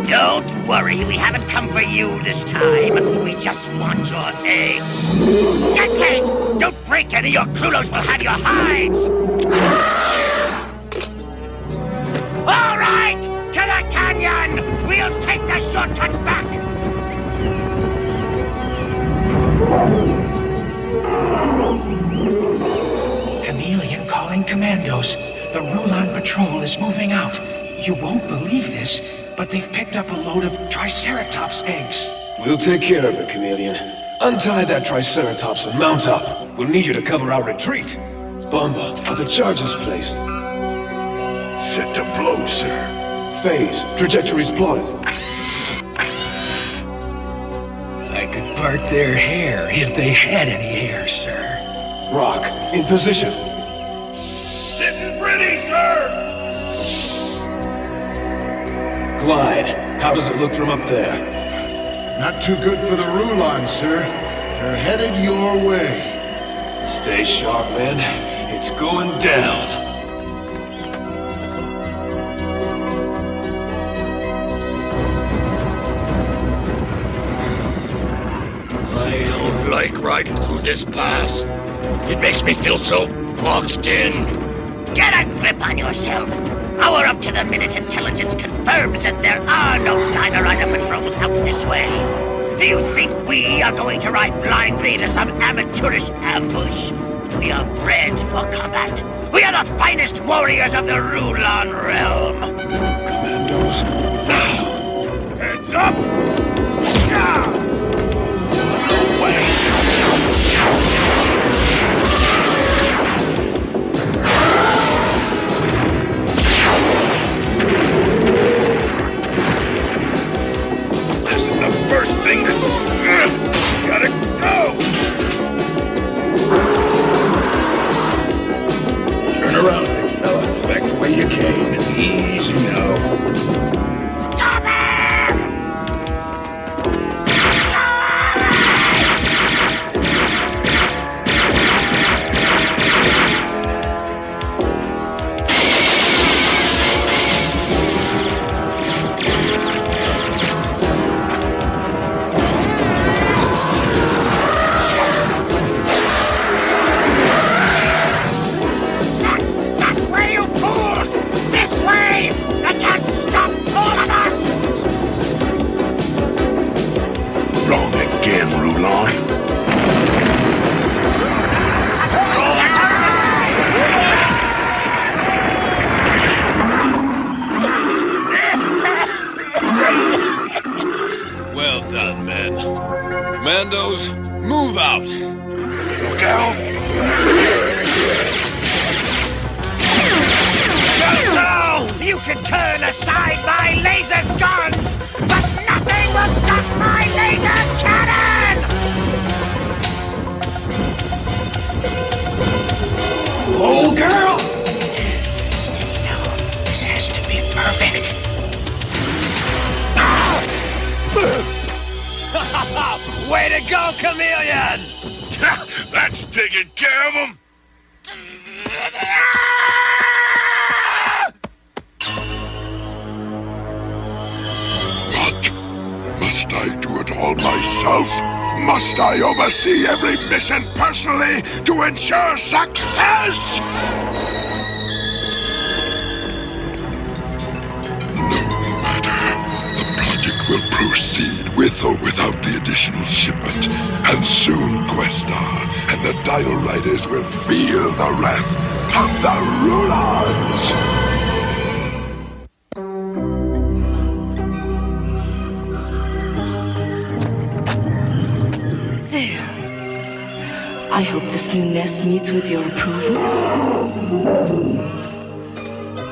Don't worry, we haven't come for you this time. We just want your eggs. Get back! Don't break any, or Krulos will have your hides! All right! To the canyon! We'll take the shortcut back! Chameleon calling commandos. The Rulon patrol is moving out. You won't believe this, but they've picked up a load of Triceratops eggs. We'll take care of it, Chameleon. Untie that Triceratops and mount up. We'll need you to cover our retreat. Bomba, are the charges placed? Set to blow, sir. Phase, trajectories plotted. I could part their hair if they had any hair, sir. Rock, in position. This is ready, sir! Clyde, how does it look from up there? Not too good for the Rulon, sir. They're headed your way. Stay sharp, man. It's going down. I don't like riding through this pass. It makes me feel so boxed in. Get a grip on yourself. Our up-to-the-minute intelligence confirms that there are no Dino Rider patrols out this way. Do you think we are going to ride blindly to some amateurish ambush? We are bred for combat. We are the finest warriors of the Rulon realm. Commandos. Heads up! Gotta go! Turn around, big fella. Back the way you came. Easy now. Stop him! Commandos, move out. Look out! No! You can turn aside my laser gun, but nothing will stop my laser cannon! Oh, girl! No, this has to be perfect. Way to go, chameleon! That's taking care of him. What? Must I do it all myself? Must I oversee every mission personally to ensure success? No matter. The project will proceed with or without the additional shipment. And soon, Questar and the Dino Riders will feel the wrath of the Rulons! I hope this new nest meets with your approval.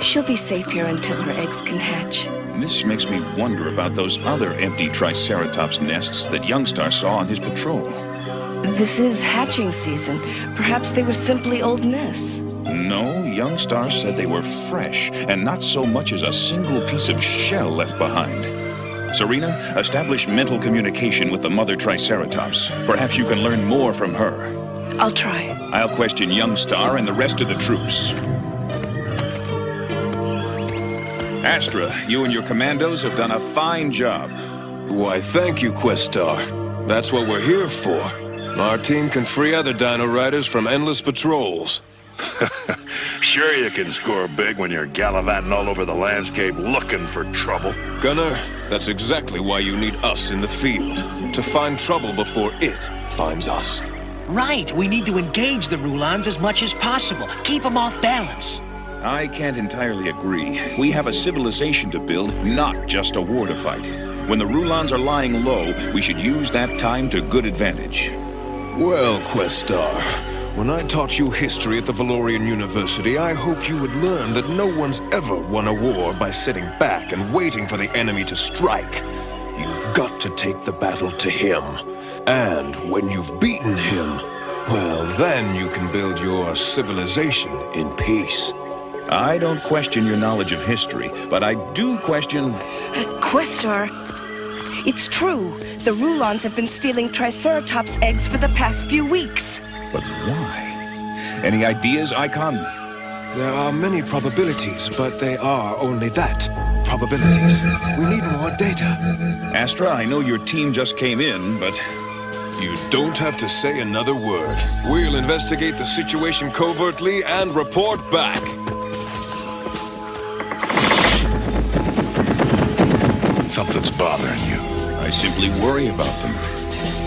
She'll be safe here until her eggs can hatch. This makes me wonder about those other empty Triceratops nests that Youngstar saw on his patrol. This is hatching season. Perhaps they were simply old nests. No, Youngstar said they were fresh, and not so much as a single piece of shell left behind. Serena, establish mental communication with the mother Triceratops. Perhaps you can learn more from her. I'll try. I'll question Youngstar and the rest of the troops. Astra, you and your commandos have done a fine job. Why, thank you, Questar. That's what we're here for. Our team can free other Dino Riders from endless patrols. Sure you can score big when you're gallivanting all over the landscape looking for trouble. Gunner, that's exactly why you need us in the field. To find trouble before it finds us. Right, we need to engage the Rulons as much as possible. Keep them off balance. I can't entirely agree. We have a civilization to build, not just a war to fight. When the Rulons are lying low, we should use that time to good advantage. Well, Questar, when I taught you history at the Valorian University, I hoped you would learn that no one's ever won a war by sitting back and waiting for the enemy to strike. You've got to take the battle to him. And when you've beaten him, well, then you can build your civilization in peace. I don't question your knowledge of history, but I do question... Questar, it's true. The Rulons have been stealing Triceratops eggs for the past few weeks. But why? Any ideas, Icon? There are many probabilities, but they are only that. Probabilities. We need more data. Astra, I know your team just came in, but... You don't have to say another word. We'll investigate the situation covertly and report back. Something's bothering you. I simply worry about them.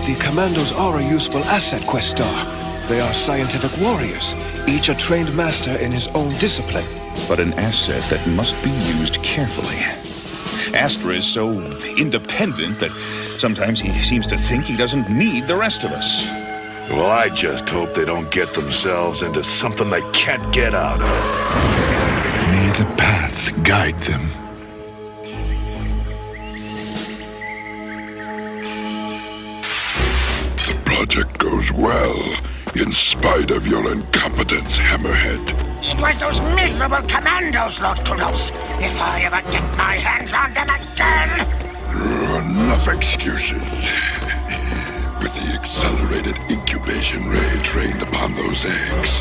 The commandos are a useful asset, Questar. They are scientific warriors, each a trained master in his own discipline. But an asset that must be used carefully. Astra is so independent that sometimes he seems to think he doesn't need the rest of us. Well, I just hope they don't get themselves into something they can't get out of. May the path guide them. The project goes well, in spite of your incompetence, Hammerhead. It was those miserable commandos, Lord Kudos. If I ever get my hands on them again... Enough excuses. With the accelerated incubation ray trained upon those eggs,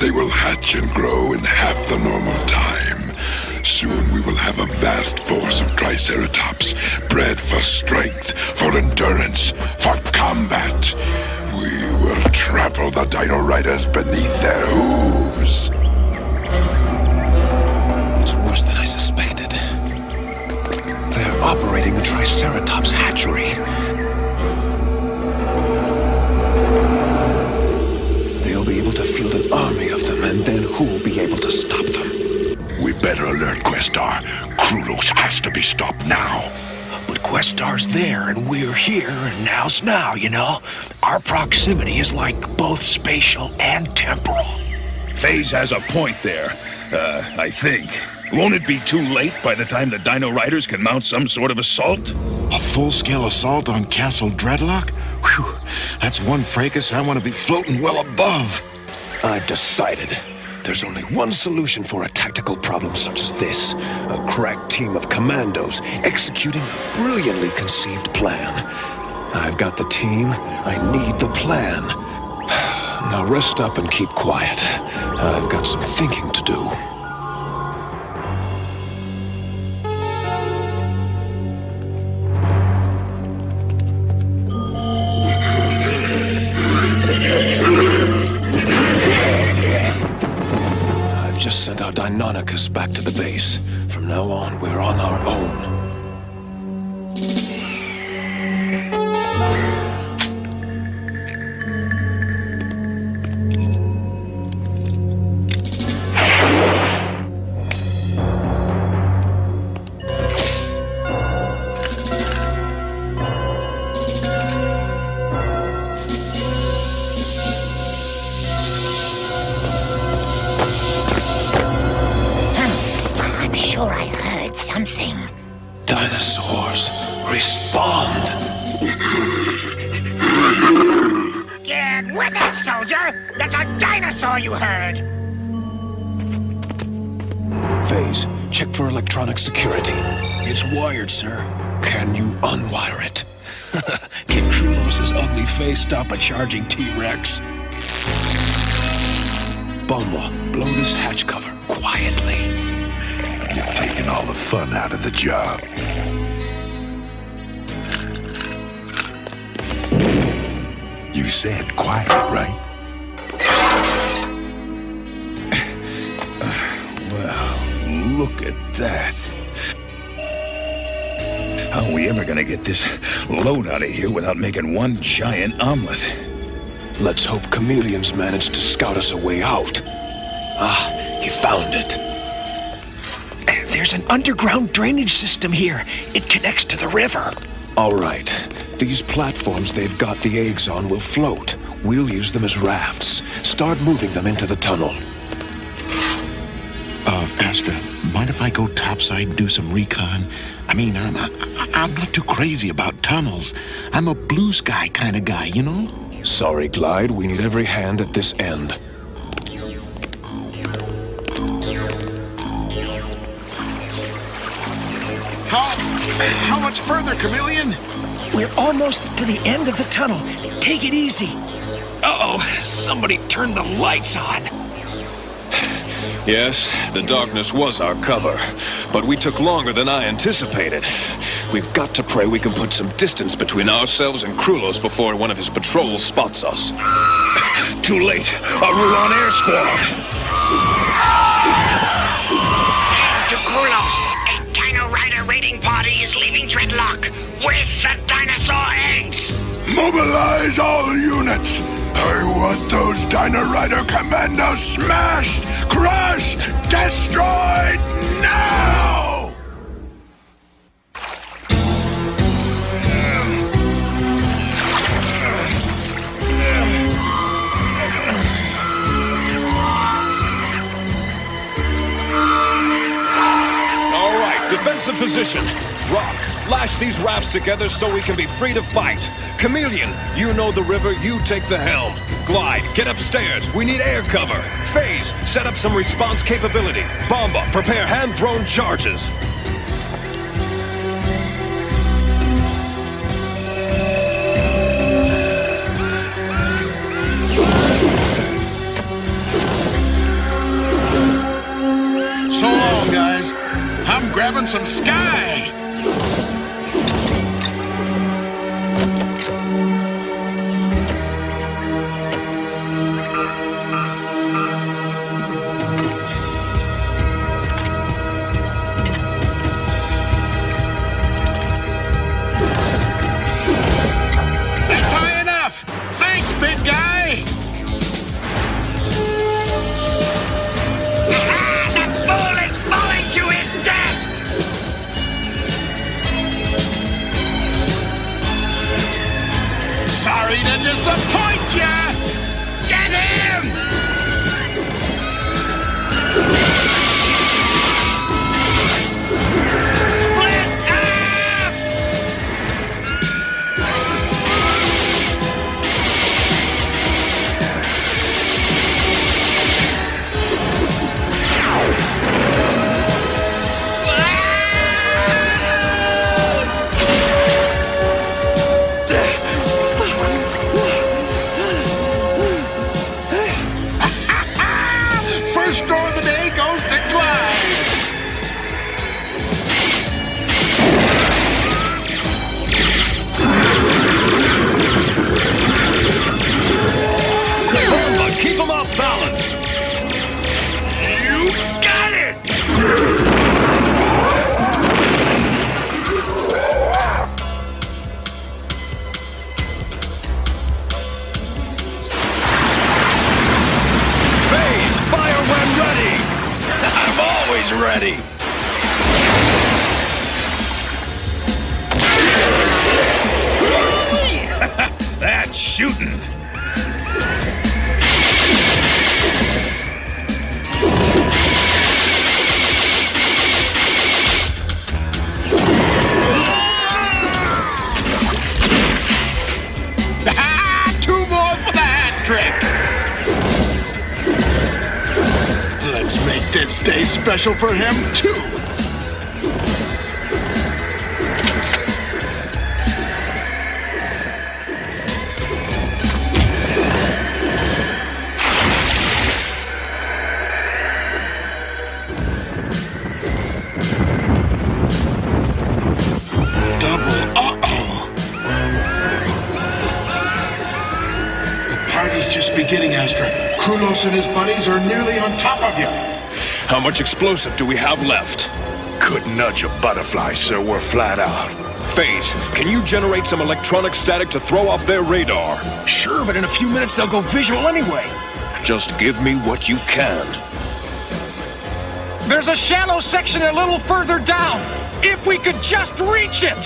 they will hatch and grow in half the normal time. Soon we will have a vast force of Triceratops, bred for strength, for endurance, for combat. We will trample the Dino Riders beneath their hooves. It's worse than I suspected. They're operating the Triceratops hatchery. They'll be able to field an army of them, and then who'll be able to stop them? We better alert Questar. Krulos has to be stopped now. But Questar's there, and we're here, and now's now, you know. Our proximity is like both spatial and temporal. FaZe has a point there, I think. Won't it be too late by the time the Dino Riders can mount some sort of assault? A full-scale assault on Castle Dreadlock? Whew, that's one fracas I want to be floating well above. I've decided. There's only one solution for a tactical problem such as this. A crack team of commandos executing a brilliantly conceived plan. I've got the team. I need the plan. Now rest up and keep quiet. I've got some thinking to do. I've just sent our Deinonychus back to the base. From now on, we're on our own. Dinosaurs, respond! Get with it, soldier! That's a dinosaur you heard! Phase, check for electronic security. It's wired, sir. Can you unwire it? Can Krulos' ugly face stop a charging T-Rex? Bomba, blow this hatch cover quietly. You've taken all the fun out of the job. You said quiet, right? Well, look at that. How are we ever gonna get this load out of here without making one giant omelet? Let's hope chameleons manage to scout us a way out. Ah, he found it. There's an underground drainage system here. It connects to the river. All right. These platforms they've got the eggs on will float. We'll use them as rafts. Start moving them into the tunnel. Astra, mind if I go topside and do some recon? I mean, I'm not too crazy about tunnels. I'm a blue sky kind of guy, you know? Sorry, Glide. We need every hand at this end. How much further, Chameleon? We're almost to the end of the tunnel. Take it easy. Uh-oh, somebody turned the lights on. Yes, the darkness was our cover, but we took longer than I anticipated. We've got to pray we can put some distance between ourselves and Krulos before one of his patrols spots us. Too late. A Rulon air squad. To Krulos, a Dino Rider raiding party is leaving Dreadlock with the dinosaur eggs. Mobilize all units. I want those Dino Rider commandos smashed, crushed, destroyed now! All right, defensive position. Rock, lash these rafts together so we can be free to fight. Chameleon, you know the river, you take the helm. Glide, get upstairs. We need air cover. Phase, set up some response capability. Bomba, prepare hand-thrown charges. So long, guys. I'm grabbing some sky. already! That's shooting! Two more for the hat trick! Let's make this day special for him, too! Beginning, Astra. Kronos and his buddies are nearly on top of you. How much explosive do we have left? Couldn't nudge a butterfly, sir. We're flat out. Phase, can you generate some electronic static to throw off their radar? Sure, but in a few minutes they'll go visual anyway. Just give me what you can. There's a shallow section a little further down. If we could just reach it!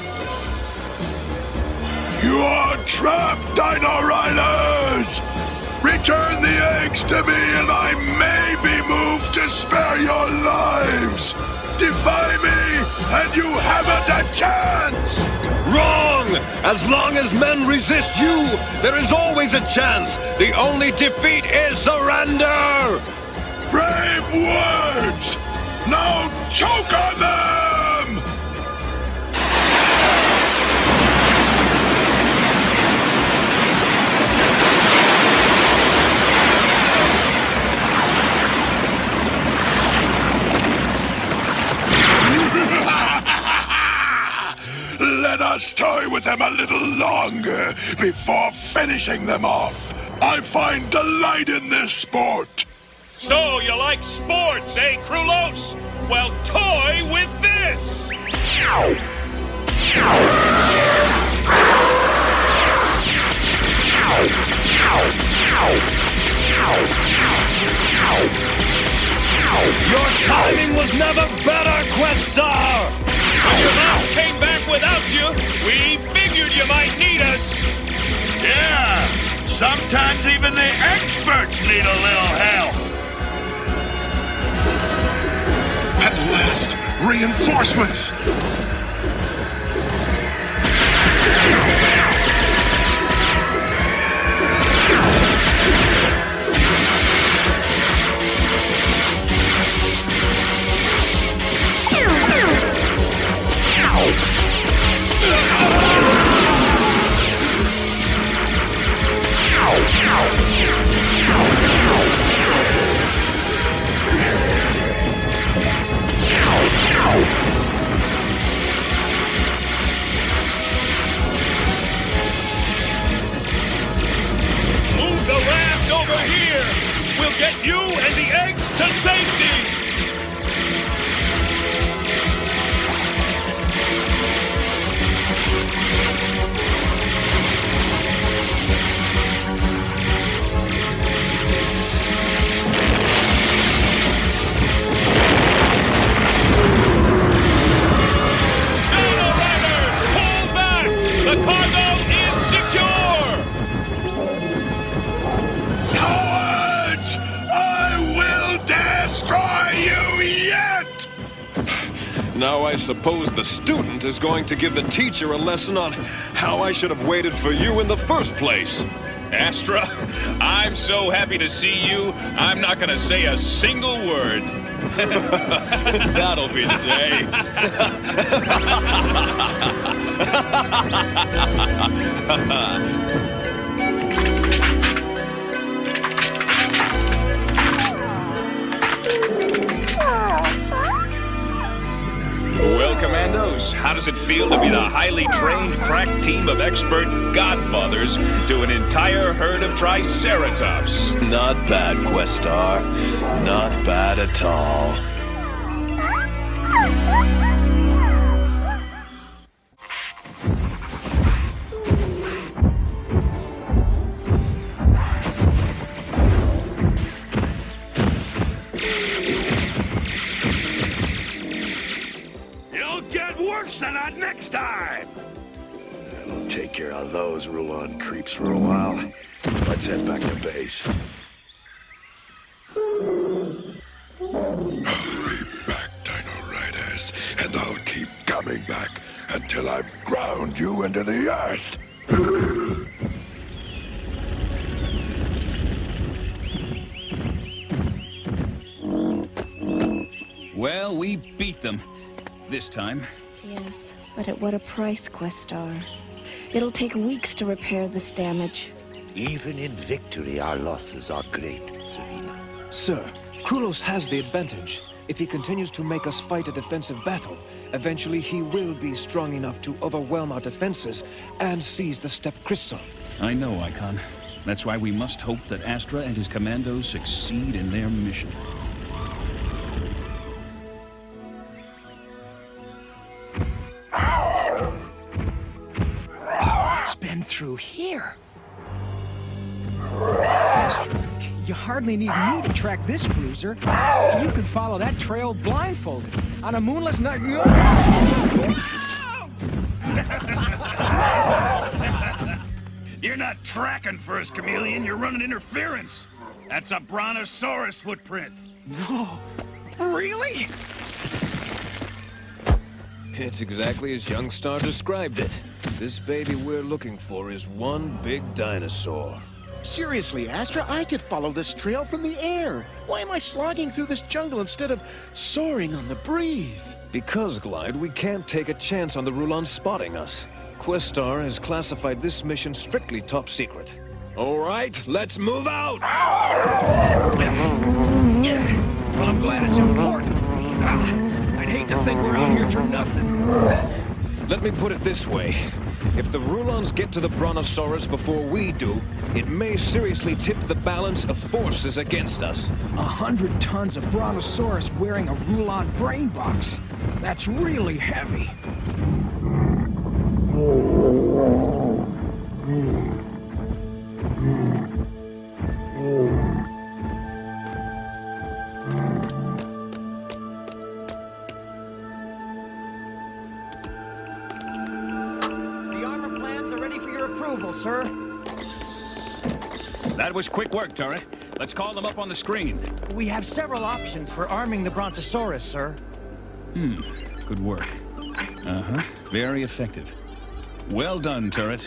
You are trapped, Dino Riders! Return the eggs to me and I may be moved to spare your lives! Defy me and you haven't a chance! Wrong! As long as men resist you, there is always a chance. The only defeat is surrender! Brave words! Now choke on them! Let us toy with them a little longer before finishing them off. I find delight in this sport. So you like sports, eh, Krulos? Well, toy with this! Your timing was never better, Questar! When your mom came back without you, we figured you might need us. Yeah, sometimes even the experts need a little help. At last, reinforcements! Move the raft over here. We'll get you and the eggs to safety. Now I suppose the student is going to give the teacher a lesson on how I should have waited for you in the first place. Astra, I'm so happy to see you, I'm not going to say a single word. That'll be the day. Well, Commandos, how does it feel to be the highly trained, crack team of expert godfathers to an entire herd of Triceratops? Not bad, Questar. Not bad at all. worse than that next time! I'll take care of those Rulon creeps for a while. Let's head back to base. Hurry back, Dino Riders, and I'll keep coming back until I've ground you into the earth. Well, we beat them. This time. Yes, but at what a price, Questar. It'll take weeks to repair this damage. Even in victory, our losses are great, Serena. Sir, Krulos has the advantage. If he continues to make us fight a defensive battle, eventually he will be strong enough to overwhelm our defenses and seize the Step Crystal. I know, Icon. That's why we must hope that Astra and his commandos succeed in their mission. It's been through here. You hardly need me to track this cruiser. You can follow that trail blindfolded on a moonless night. You're not tracking first, Chameleon. You're running interference. That's a brontosaurus footprint. No. Really? It's exactly as Youngstar described it. This baby we're looking for is one big dinosaur. Seriously, Astra, I could follow this trail from the air. Why am I slogging through this jungle instead of soaring on the breeze? Because, Glide, we can't take a chance on the Rulons spotting us. Questar has classified this mission strictly top secret. All right, let's move out! Well, I'm glad it's important. I'd hate to think we're out here for nothing. Let me put it this way. If the Rulons get to the Brontosaurus before we do, it may seriously tip the balance of forces against us. 100 tons of Brontosaurus wearing a Rulon brain box. That's really heavy. Sir? That was quick work, Turret. Let's call them up on the screen. We have several options for arming the Brontosaurus, sir. Good work. Uh-huh. Very effective. Well done, Turret.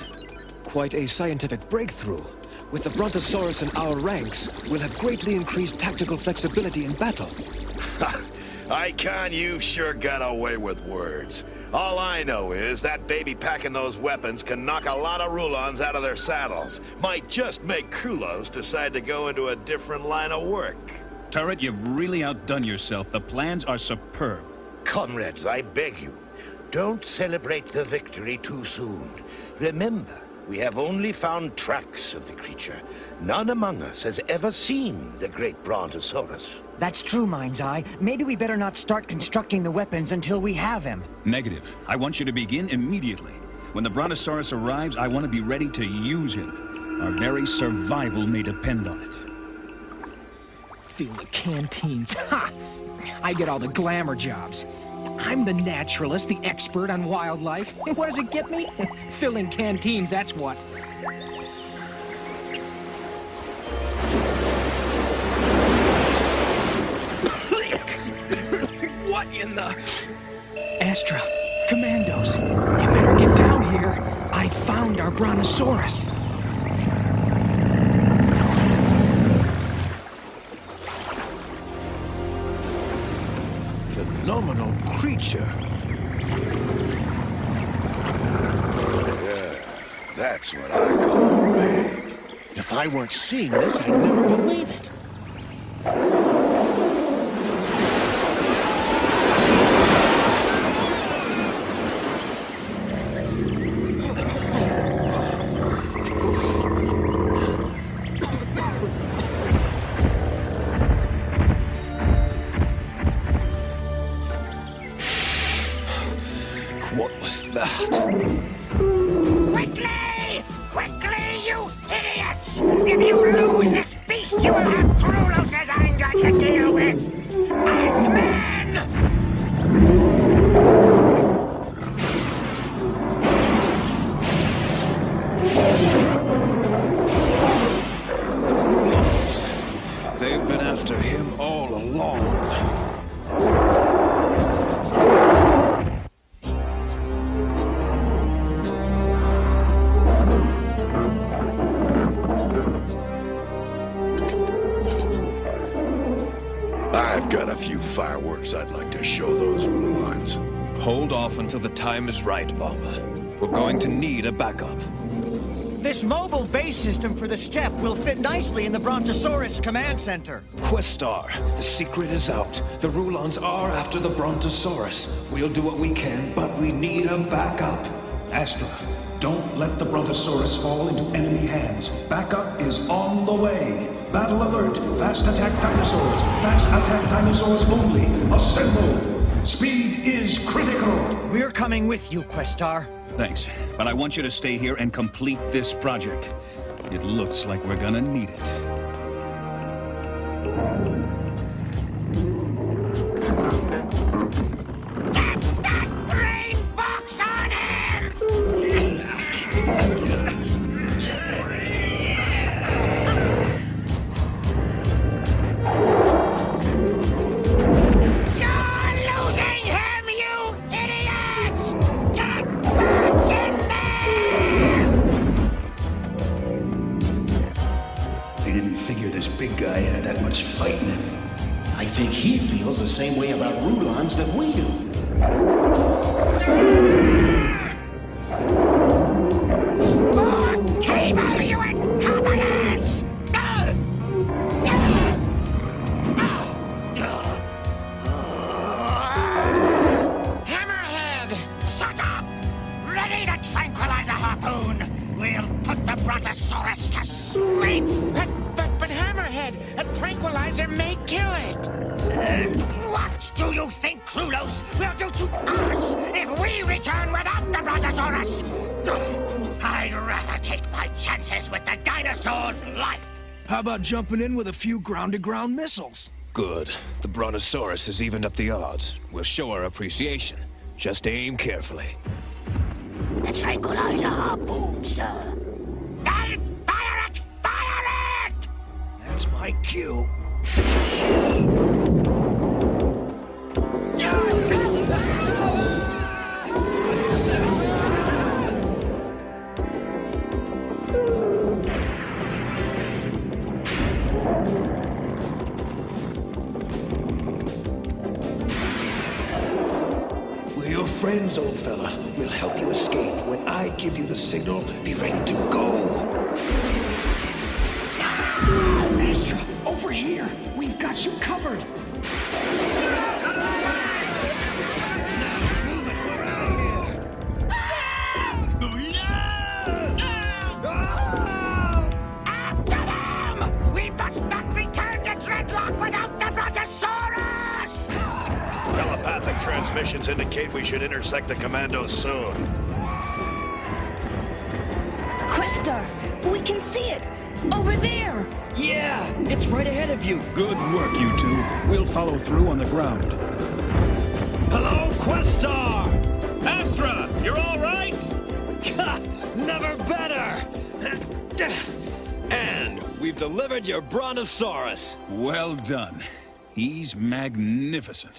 Quite a scientific breakthrough. With the Brontosaurus in our ranks, we'll have greatly increased tactical flexibility in battle. Icon, you sure got away with words. All I know is that baby packing those weapons can knock a lot of Rulons out of their saddles. Might just make Krulos decide to go into a different line of work. Turret, you've really outdone yourself. The plans are superb. Comrades, I beg you, don't celebrate the victory too soon. Remember, we have only found tracks of the creature. None among us has ever seen the great Brontosaurus. That's true, Mind's Eye. Maybe we better not start constructing the weapons until we have him. Negative. I want you to begin immediately. When the Brontosaurus arrives, I want to be ready to use him. Our very survival may depend on it. Fill the canteens. Ha! I get all the glamour jobs. I'm the naturalist, the expert on wildlife. What does it get me? Filling canteens, that's what. What in the... Astra, Commandos, you better get down here. I found our Brontosaurus. Phenomenal creature. Yeah, that's what I call big. If I weren't seeing this, I'd never believe it. What was that? Quickly! Quickly, you idiots! If you lose this beast, you will have Krulos' anger to deal with! Iceman! I've got a few fireworks I'd like to show those Rulons. Hold off until the time is right, Bomba. We're going to need a backup. This mobile base system for the Steppe will fit nicely in the Brontosaurus command center. Questar, the secret is out. The Rulons are after the Brontosaurus. We'll do what we can, but we need a backup. Astra, don't let the Brontosaurus fall into enemy hands. Backup is on the way. Battle alert. Fast attack dinosaurs. Fast attack dinosaurs only. Assemble. Speed is critical. We're coming with you, Questar. Thanks, but I want you to stay here and complete this project. It looks like we're gonna need it. Get that brain box on him! You're losing him, you idiots! Get back in there! They didn't figure this big guy had that much fight in him. I think he feels the same way about Rulons that we do. Cable, you incompetents! Hammerhead! Shut up! Ready to tranquilize a harpoon! We'll put the Brontosaurus to sleep! But Hammerhead, a tranquilizer may kill it! What do you think, Clulos, will do to us if we return without the Brontosaurus? I'd rather take my chances with the dinosaur's life! How about jumping in with a few ground-to-ground missiles? Good. The Brontosaurus has evened up the odds. We'll show our appreciation. Just aim carefully. The tranquilizer harpoon, sir. Then fire it! Fire it! That's my cue. We're your friends, old fella. We'll help you escape. When I give you the signal, be ready to go. Astra, over here. We've got you covered. After them! We must not return to Dreadlock without the Brontosaurus! Telepathic transmissions indicate we should intersect the commandos soon. Questar, we can see it. Over there. Yeah, it's right ahead of you. Good work, you two. We'll follow through on the ground. Hello, Questar! Astra, you're all right? Never better! And we've delivered your Brontosaurus. Well done. He's magnificent.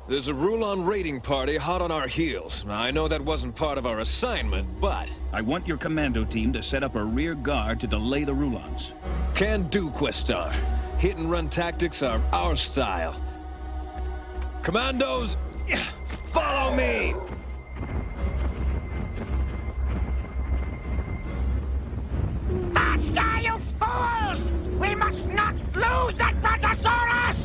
There's a Rulon raiding party hot on our heels. Now, I know that wasn't part of our assignment, but... I want your commando team to set up a rear guard to delay the Rulons. Can do, Questar. Hit-and-run tactics are our style. Commandos, follow me! Faster, you fools! We must not lose that Brontosaurus!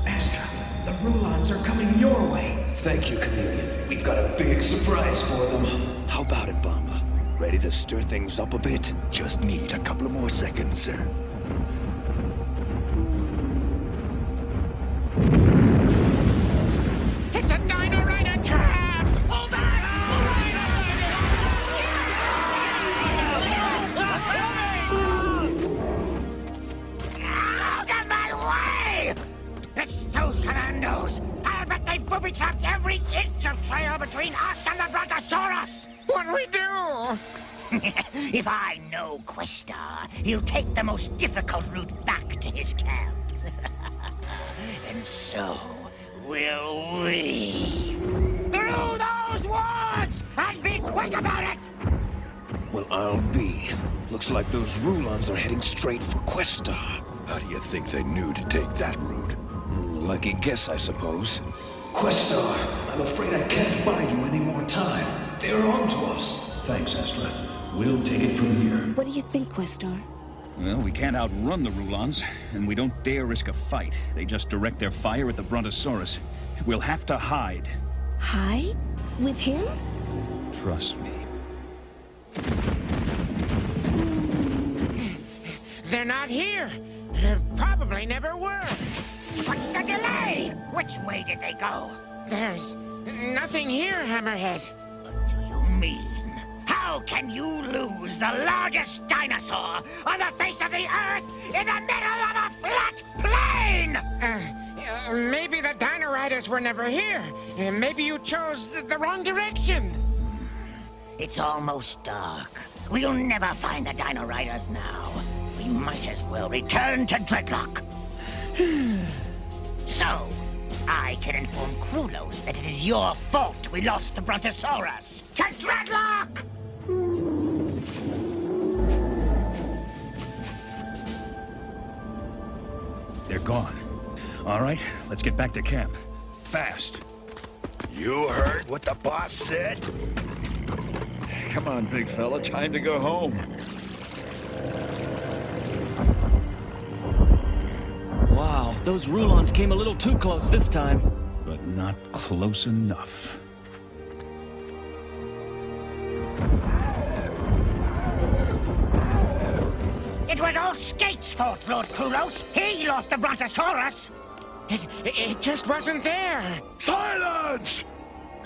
Astra, the Rulons are coming your way. Thank you, Chameleon. We've got a big surprise for them. How about it, Bomba? Ready to stir things up a bit? Just need a couple of more seconds, sir. It's a Dino Rider trap! Hold on! Out of my way! It's those commandos! I'll bet they booby-trapped every inch of trail between us and the Brontosaurus! What'll we do? If I know Questar, he'll take the most difficult route back to his camp. And so will we. Through those woods! And be quick about it! Well, I'll be. Looks like those Rulons are heading straight for Questar. How do you think they knew to take that route? Lucky guess, I suppose. Questar, I'm afraid I can't buy you any more time. They're on to us. Thanks, Astra. We'll take it from here. What do you think, Questar? Well, we can't outrun the Rulons, and we don't dare risk a fight. They just direct their fire at the Brontosaurus. We'll have to hide. Hide? With him? Trust me. They're not here. Probably never were. What's the delay? Which way did they go? There's nothing here, Hammerhead. What do you mean? How can you lose the largest dinosaur on the face of the Earth in the middle of a flat plain? Maybe the Dino Riders were never here. Maybe you chose the wrong direction. It's almost dark. We'll never find the Dino Riders now. We might as well return to Dreadlock. So, I can inform Krulos that it is your fault we lost the Brontosaurus. To Dreadlock! They're gone. All right, let's get back to camp. Fast. You heard what the boss said? Come on, big fella. Time to go home. Wow, those Rulons came a little too close this time. But not close enough. It was all Skate's fault, Lord Krulos. He lost the Brontosaurus. It just wasn't there. Silence!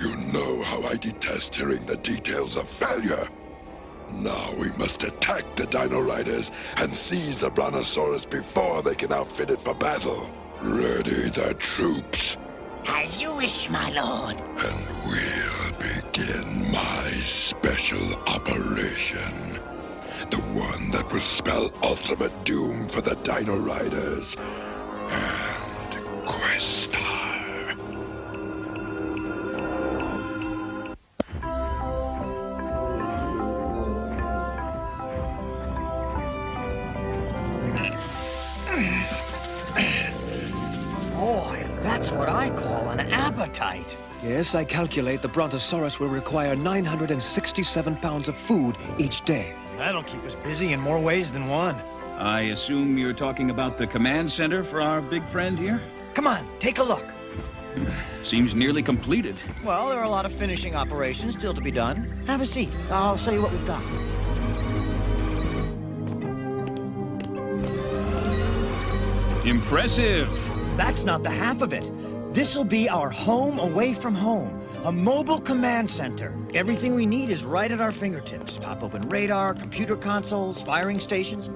You know how I detest hearing the details of failure. Now we must attack the Dino Riders and seize the Brontosaurus before they can outfit it for battle. Ready the troops. As you wish, my lord. And we'll begin my special operation. The one that will spell ultimate doom for the Dino Riders and Questar. Boy, that's what I call an appetite. Yes, I calculate the Brontosaurus will require 967 pounds of food each day. That'll keep us busy in more ways than one. I assume you're talking about the command center for our big friend here? Come on, take a look. Seems nearly completed. Well, there are a lot of finishing operations still to be done. Have a seat. I'll show you what we've got. Impressive. That's not the half of it. This'll be our home away from home. A mobile command center. Everything we need is right at our fingertips. Pop-open radar, computer consoles, firing stations.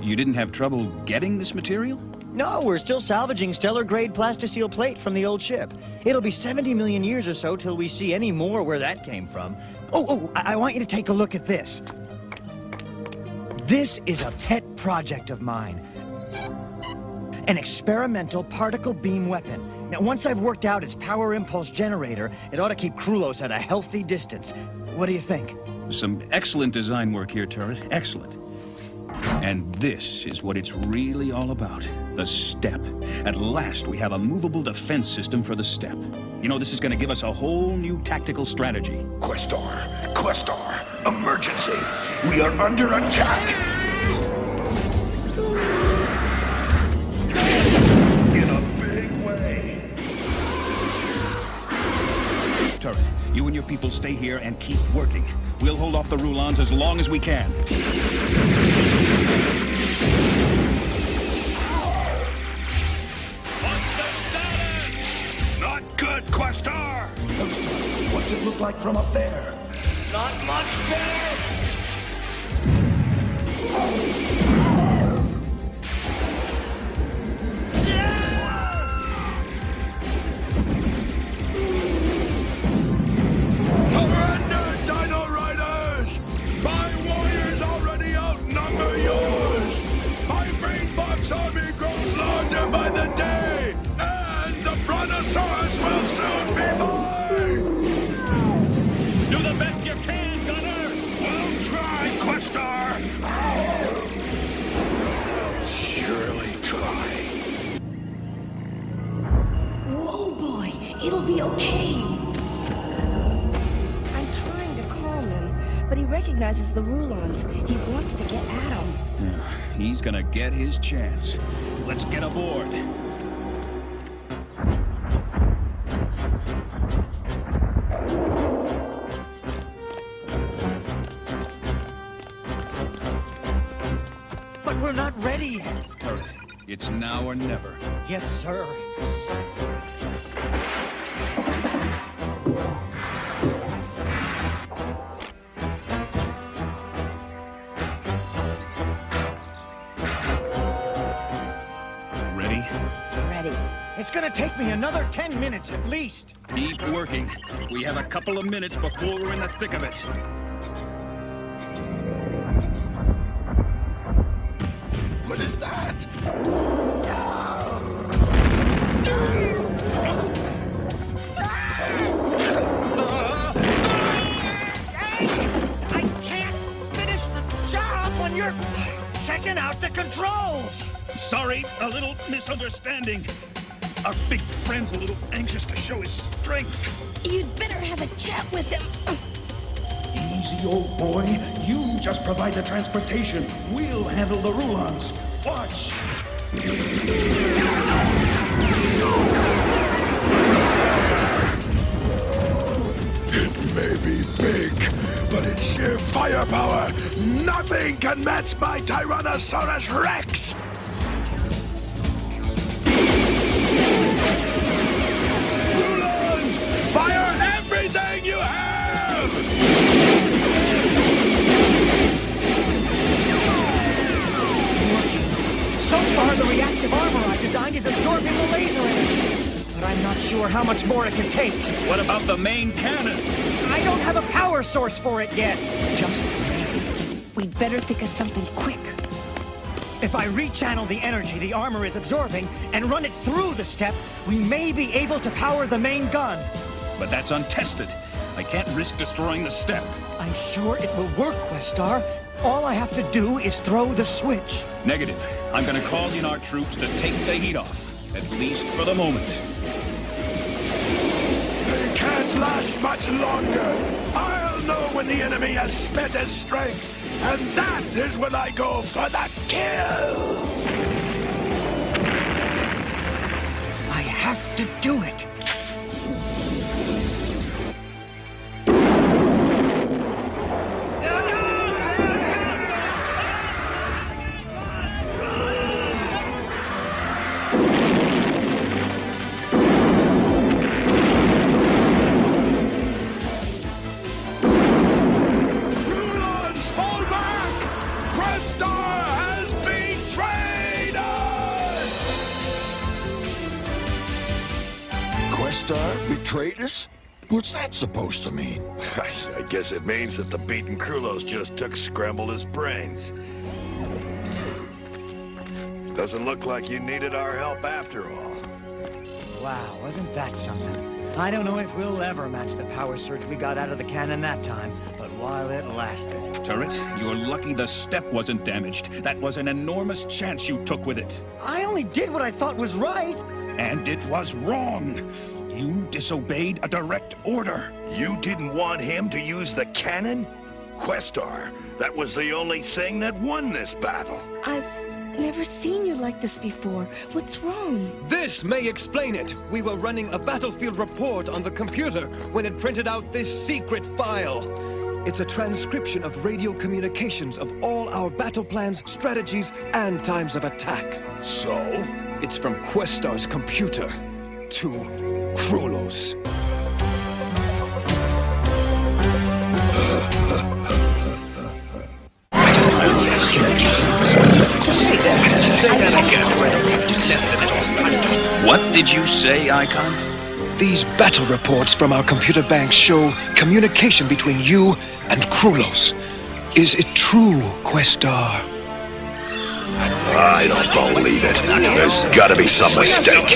You didn't have trouble getting this material? No, we're still salvaging stellar-grade plasticele plate from the old ship. It'll be 70 million years or so till we see any more where that came from. I want you to take a look at this. This is a pet project of mine. An experimental particle beam weapon. Now, once I've worked out its power impulse generator, it ought to keep Krulos at a healthy distance. What do you think? Some excellent design work here, Turret. Excellent. And this is what it's really all about. The step. At last, we have a movable defense system for the step. You know, this is going to give us a whole new tactical strategy. Questar, emergency. We are under attack. Turret, you and your people stay here and keep working. We'll hold off the Rulons as long as we can. What's the status? Not good, Questar. What's it look like from up there? Not much better. Surrender, Dino Riders! My warriors already outnumber yours! My brain box army grows larger by the day! And the Brontosaurus will soon be mine! Do the best you can, Gunner. We'll try, Questar! It'll be okay. I'm trying to calm him, but he recognizes the Rulons. He wants to get at them. He's gonna get his chance. Let's get aboard. But we're not ready yet. Turret, it's now or never. Yes, sir. It's gonna take me another 10 minutes at least. Keep working. We have a couple of minutes before we're in the thick of it. What is that? I can't finish the job when you're checking out the controls. Sorry, a little misunderstanding. Our big friend's a little anxious to show his strength. You'd better have a chat with him. Easy, old boy. You just provide the transportation. We'll handle the Rulons. Watch. It may be big, but its sheer firepower, nothing can match my Tyrannosaurus Rex! Rulons, fire everything you have! So far, the reactive armor I designed is absorbing the laser energy. But I'm not sure how much more it can take. What about the main cannon? I don't have a power source for it yet. Just maybe. We'd better think of something quick. If I rechannel the energy the armor is absorbing and run it through the step, we may be able to power the main gun. But that's untested. I can't risk destroying the step. I'm sure it will work, Questar. All I have to do is throw the switch. Negative. I'm going to call in our troops to take the heat off, at least for the moment. They can't last much longer. I'll know when the enemy has spent his strength, and that is when I go for the kill. I have to do it. Betrayed us? What's that supposed to mean? I guess it means that the beaten Krulos just scrambled his brains. Doesn't look like you needed our help after all. Wow, wasn't that something? I don't know if we'll ever match the power surge we got out of the cannon that time, but while it lasted. Turret, you're lucky the step wasn't damaged. That was an enormous chance you took with it. I only did what I thought was right. And it was wrong. You disobeyed a direct order. You didn't want him to use the cannon? Questar, that was the only thing that won this battle. I've never seen you like this before. What's wrong? This may explain it. We were running a battlefield report on the computer when it printed out this secret file. It's a transcription of radio communications of all our battle plans, strategies, and times of attack. So? It's from Questar's computer to Krulos. What did you say, Icon? These battle reports from our computer bank show communication between you and Krulos. Is it true, Questar? I don't believe it. There's gotta be some mistake.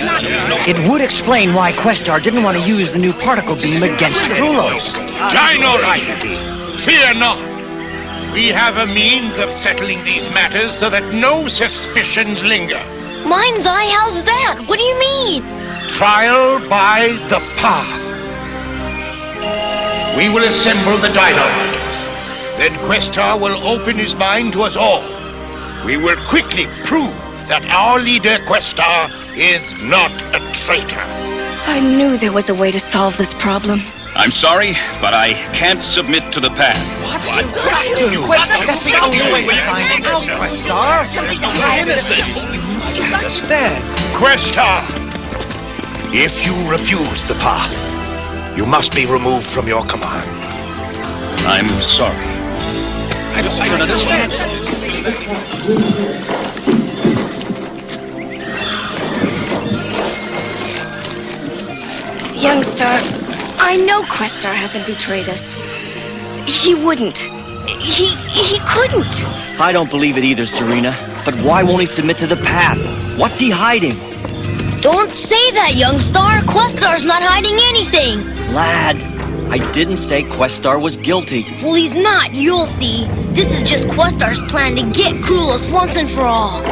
It would explain why Questar didn't want to use the new particle beam against Krulos. Dino Rider, fear not. We have a means of settling these matters so that no suspicions linger. Mind's eye, how's that? What do you mean? trial by the path. We will assemble the Dino Riders. Then Questar will open his mind to us all. We will quickly prove that our leader, Questar, is not a traitor. I knew there was a way to solve this problem. I'm sorry, but I can't submit to the path. What? That's the only way to find out, Questar. Understand? Questar, if you refuse the path, you must be removed from your command. I'm sorry. I don't understand. Young Star, I know Questar hasn't betrayed us. He wouldn't. He couldn't. I don't believe it either, Serena. But why won't he submit to the path? What's he hiding? Don't say that, young Star. Questar's not hiding anything. Lad, I didn't say Questar was guilty. Well, he's not, you'll see. This is just Questar's plan to get Krulos once and for all.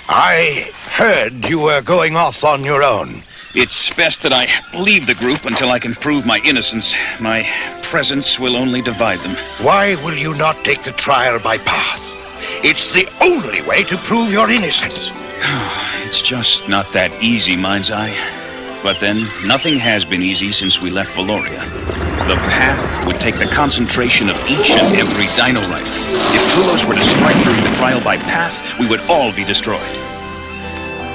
I heard you were going off on your own. It's best that I leave the group until I can prove my innocence. My presence will only divide them. Why will you not take the trial by path? It's the only way to prove your innocence. It's just not that easy, mind's eye. But then, nothing has been easy since we left Valoria. The path would take the concentration of each and every Dino Rider. If Krulos were to strike during the trial by path, we would all be destroyed.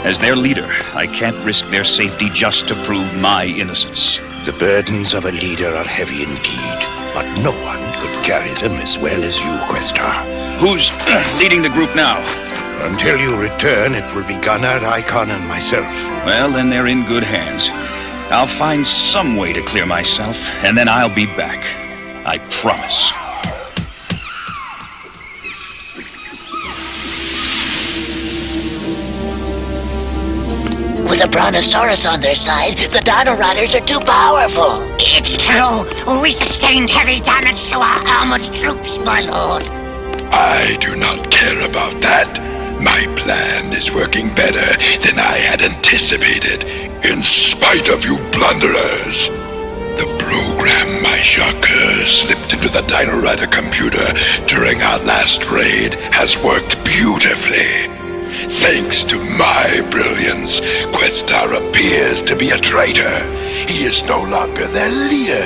As their leader, I can't risk their safety just to prove my innocence. The burdens of a leader are heavy indeed, but no one could carry them as well as you, Questar. Who's leading the group now? Until you return, it will be Gunnar, Icon, and myself. Well, then they're in good hands. I'll find some way to clear myself, and then I'll be back. I promise. With a Brontosaurus on their side, the Dino Riders are too powerful. It's true. We sustained heavy damage to our armored troops, my lord. I do not care about that. My plan is working better than I had anticipated, in spite of you blunderers. The program my Shocker slipped into the Dino Rider computer during our last raid has worked beautifully. Thanks to my brilliance, Questar appears to be a traitor. He is no longer their leader.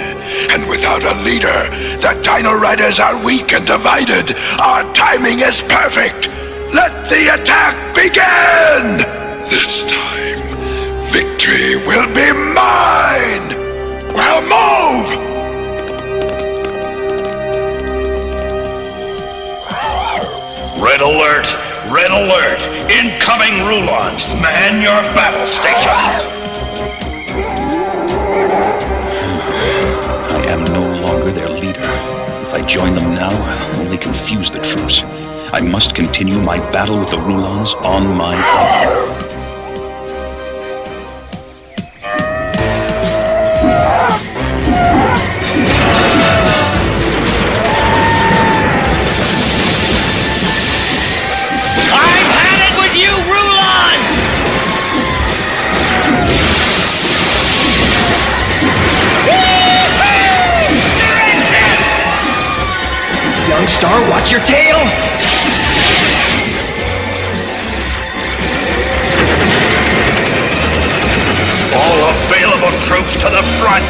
And without a leader, the Dino Riders are weak and divided. Our timing is perfect. Let the attack begin! This time, victory will be mine! Well, move! Red alert! Red alert! Incoming Rulons! Man your battle stations! I am no longer their leader. If I join them now, I'll only confuse the troops. I must continue my battle with the Rulons on my own. I've had it with you, Rulon! Young Star, watch your tail! All available troops to the front!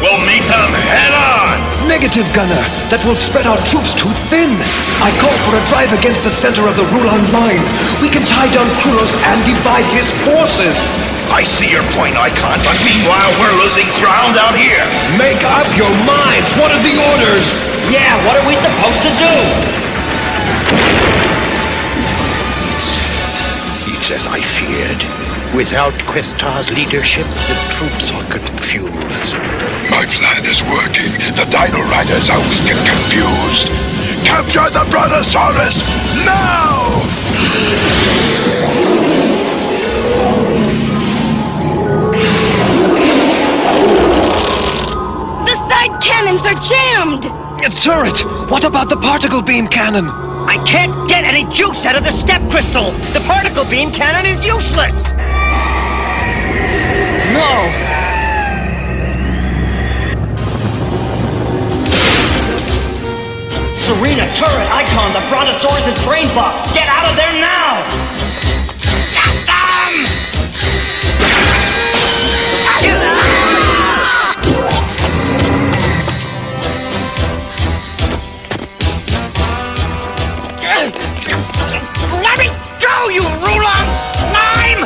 We'll meet them head-on! Negative, Gunner. That will spread our troops too thin. I call for a drive against the center of the Rulon line. We can tie down Krulos and divide his forces. I see your point, Icon, but meanwhile we're losing ground out here. Make up your minds. What are the orders? Yeah, what are we supposed to do? It's as I feared. Without Questar's leadership, the troops are confused. My plan is working. The Dino Riders are weak and confused. Capture the Brontosaurus now! The side cannons are jammed! Turret, what about the particle beam cannon? I can't get any juice out of the step crystal. The particle beam cannon is useless. Serena, turret, icon, the Brontosaurus' brain box. Get out of there now! Get them! Let me go, you Rulon slime!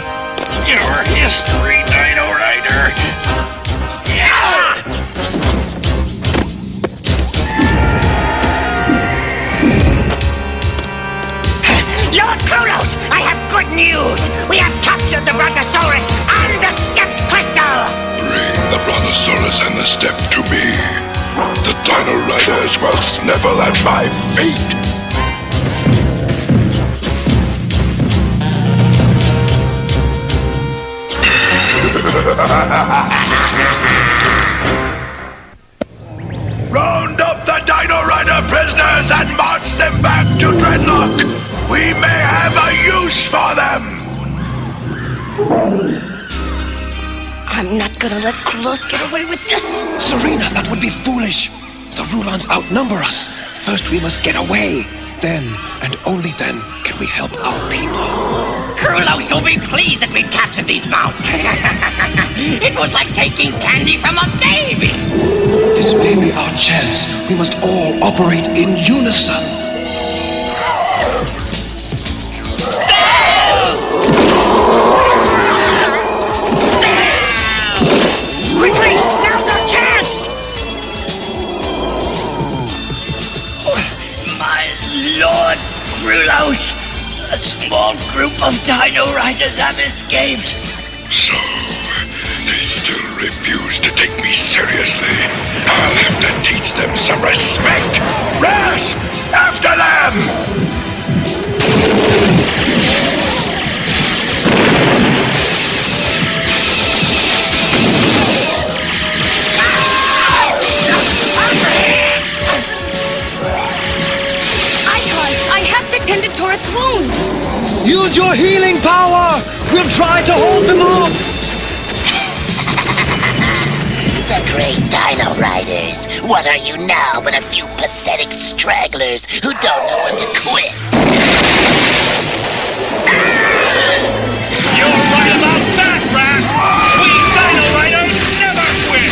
Your history, Dino Rider. Lord Krolos, I have good news. We have captured the Brontosaurus and the Step Crystal. Bring the Brontosaurus and the Step to me. The Dino Riders will snivel at my feet. Round up the Dino Rider prisoners and march them back to Dreadlock. We may have a use for them. I'm not gonna let Krolos get away with this. Serena, that would be foolish. The Rulons outnumber us. First we must get away. Then, and only then, can we help our people. Krolos will be pleased that we captured these mounts. It was like taking candy from a baby. This may be our chance. We must all operate in unison. Quickly, now's our chance! My Lord Krolos, a small group of Dino Riders have escaped. So, they still refuse to take me seriously. I'll have to teach them some respect. Rush! After them! I have to tend to Torret's wound. Use your healing power! We'll try to hold them off! The great Dino Riders. What are you now but a few pathetic stragglers who don't know when to quit? You're right about that, Rat! We Dino Riders never quit!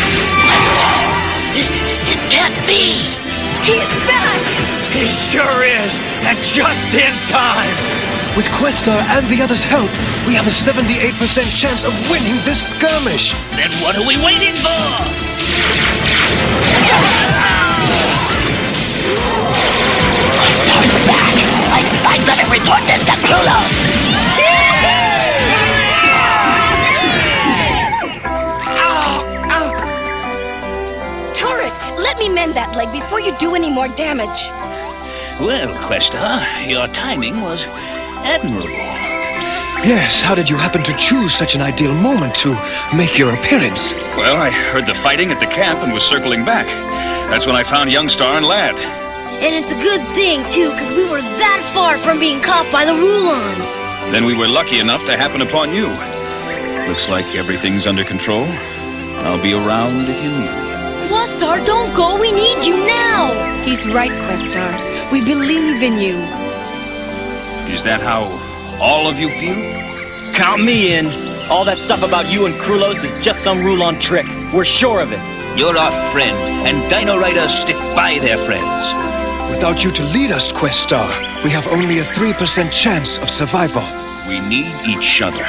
It can't be! He's back! He sure is! And just in time! With Questar and the others' help, we have a 78% chance of winning this skirmish. Then what are we waiting for? Questar's back! I better report this to Krolos! Torret, let me mend that leg before you do any more damage. Well, Questar, your timing was admirable. Yes, how did you happen to choose such an ideal moment to make your appearance? Well, I heard the fighting at the camp and was circling back. That's when I found young Star and Lad. And it's a good thing, too, because we were that far from being caught by the Rulons. Then we were lucky enough to happen upon you. Looks like everything's under control. I'll be around if you need me. Questar, don't go. We need you now. He's right, Questar. We believe in you. Is that how all of you feel? Count me in. All that stuff about you and Krolos is just some Rulon trick. We're sure of it. You're our friend, and Dino Riders stick by their friends. Without you to lead us, Questar, we have only a 3% chance of survival. We need each other.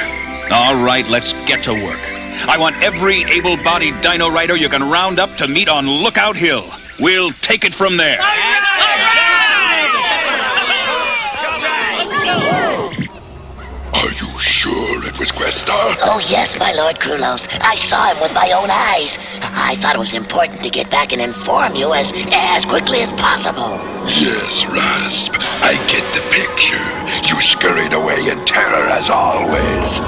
All right, let's get to work. I want every able-bodied Dino Rider you can round up to meet on Lookout Hill. We'll take it from there. Are you sure it was Questar? Oh, yes, my Lord Krolos. I saw him with my own eyes. I thought it was important to get back and inform you as quickly as possible. Yes, Rasp. I get the picture. You scurried away in terror as always.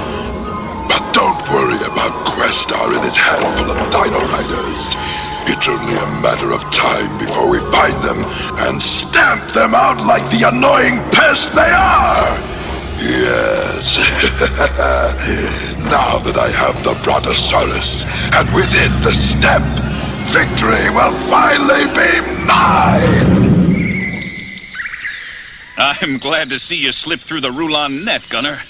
But don't worry about Questar and his handful of Dino Riders. It's only a matter of time before we find them and stamp them out like the annoying pests they are. Yes. Now that I have the Brontosaurus and with it the Step, victory will finally be mine! I'm glad to see you slip through the Rulon net, Gunner.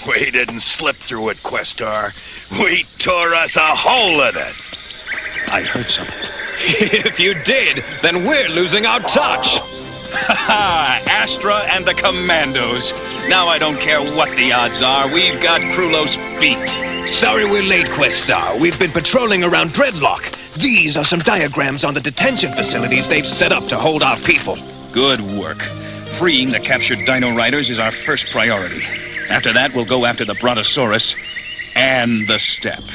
We didn't slip through it, Questar. We tore us a hole in it. I heard something. If you did, then we're losing our touch. Astra and the Commandos. Now I don't care what the odds are. We've got Krulos beat. Sorry we're late, Questar. We've been patrolling around Dreadlock. These are some diagrams on the detention facilities they've set up to hold our people. Good work. Freeing the captured Dino Riders is our first priority. After that, we'll go after the Brontosaurus and the Steppe.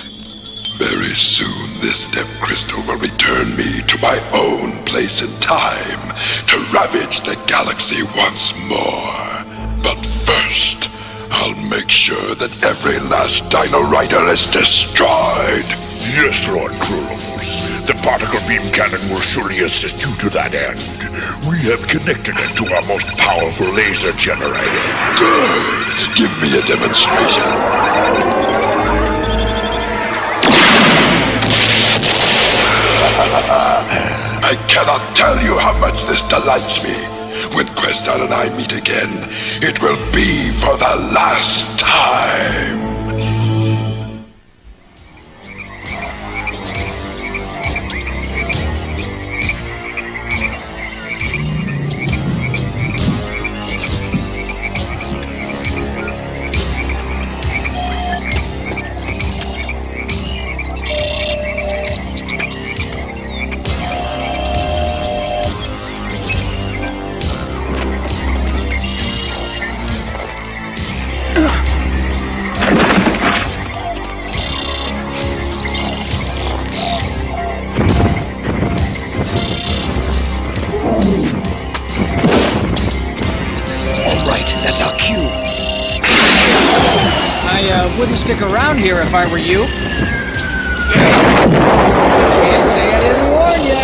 Very soon, this step crystal will return me to my own place and time to ravage the galaxy once more. But first, I'll make sure that every last Dino Rider is destroyed. Yes, Lord Krulos. The particle beam cannon will surely assist you to that end. We have connected it to our most powerful laser generator. Good! Give me a demonstration. I cannot tell you how much this delights me. When Questar and I meet again, it will be for the last time. Wouldn't stick around here if I were you. Can't say I didn't warn ya.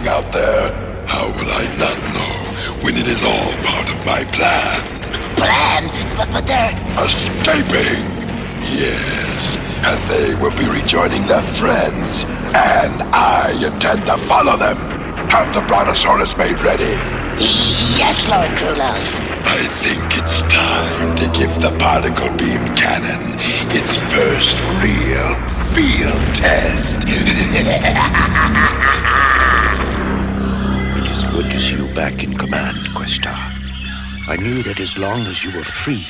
Out there, how will I not know when it is all part of my plan? Plan? But they're... Escaping! Yes, and they will be rejoining their friends, and I intend to follow them. Have the Brontosaurus made ready? Yes, Lord Krulos. I think it's time to give the particle beam cannon its first real field test. Good to see you back in command, Questar. I knew that as long as you were free,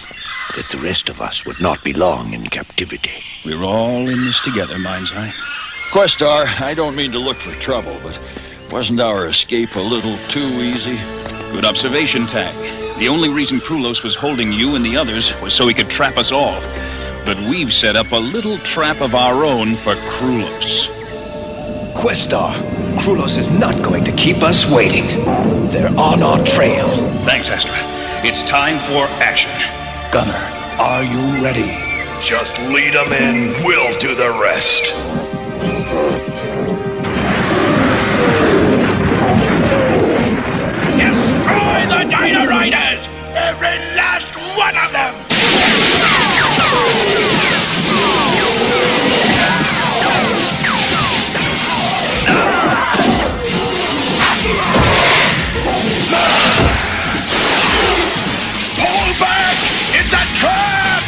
that the rest of us would not be long in captivity. We're all in this together, Mind's Eye. Questar, I don't mean to look for trouble, but wasn't our escape a little too easy? Good observation, Tag. The only reason Krulos was holding you and the others was so he could trap us all. But we've set up a little trap of our own for Krulos. Questar, Krulos is not going to keep us waiting. They're on our trail. Thanks, Astra. It's time for action. Gunner, are you ready? Just lead them in. We'll do the rest. Destroy the Dino Riders! Every last one of them! Pull back! It's a trap!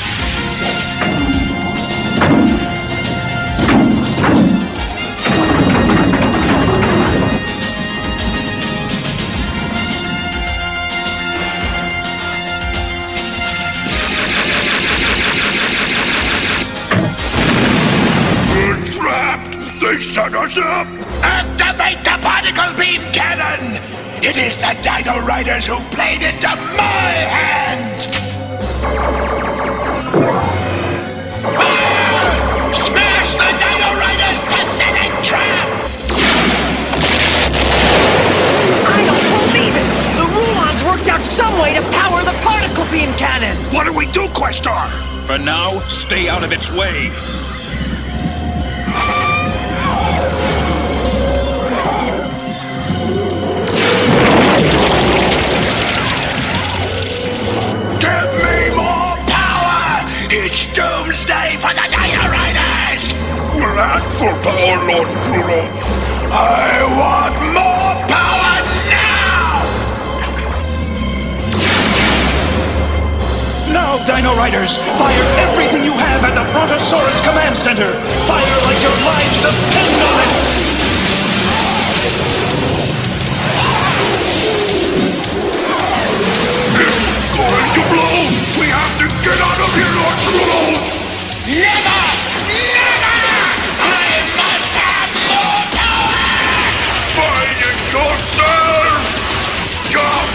We're trapped! They set us up! Activate the particle beam cannon! It is the Dino Riders who played into my hands! Smash the Dino Riders' pathetic trap! I don't believe it! The Rulons worked out some way to power the For now, stay out of its way. Give me more power! It's doomsday for the Dino Riders! We're at full power, Lord Krulo. I want more power now! Now, Dino Riders, fire everything you have at the Brontosaurus Command Center. Fire like your lives depend on it. It's going to blow! We have to get out of here, Lord Krulo! Never! Never! I must have more power! Find it yourself! Jump!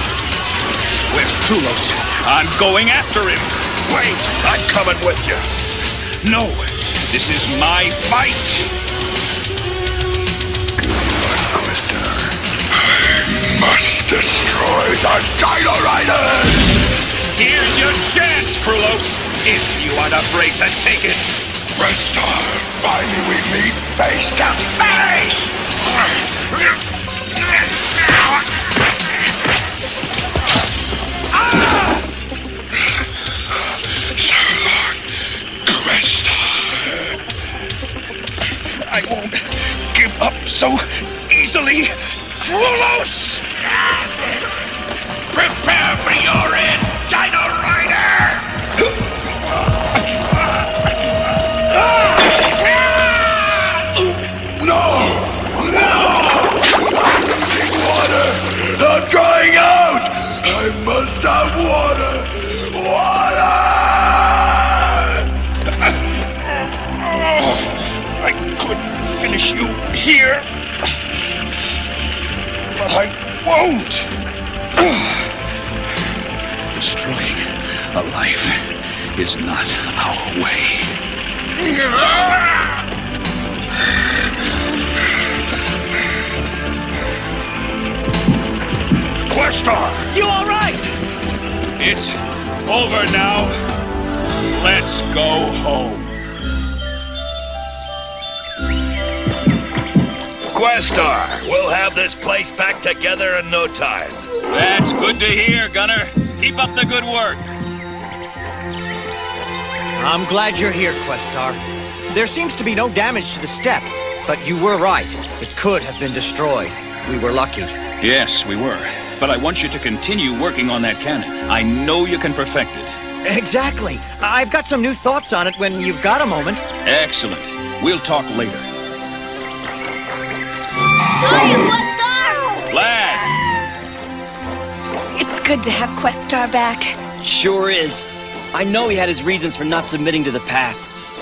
Where's Krulos? I'm going after him. Wait, I'm coming with you. No, this is my fight. I must destroy the Dino Riders! Here's your chance, Krulos, if you aren't afraid to take it. Restar, finally we meet face to face! I won't give up so easily. Krulos! Prepare for your end, Dino Rider! No! No! Water! I'm drying out! I must have water! Water! I could finish you here, but I won't. Destroying a life is not our way. Questar! You all right? It's over now. Let's go home. Questar, we'll have this place back together in no time. That's good to hear, Gunner. Keep up the good work. I'm glad you're here, Questar. There seems to be no damage to the step, but you were right. It could have been destroyed. We were lucky. Yes, we were. But I want you to continue working on that cannon. I know you can perfect it. Exactly. I've got some new thoughts on it when you've got a moment. Excellent. We'll talk later. Lad! It's good to have Questar back. Sure is. I know he had his reasons for not submitting to the path.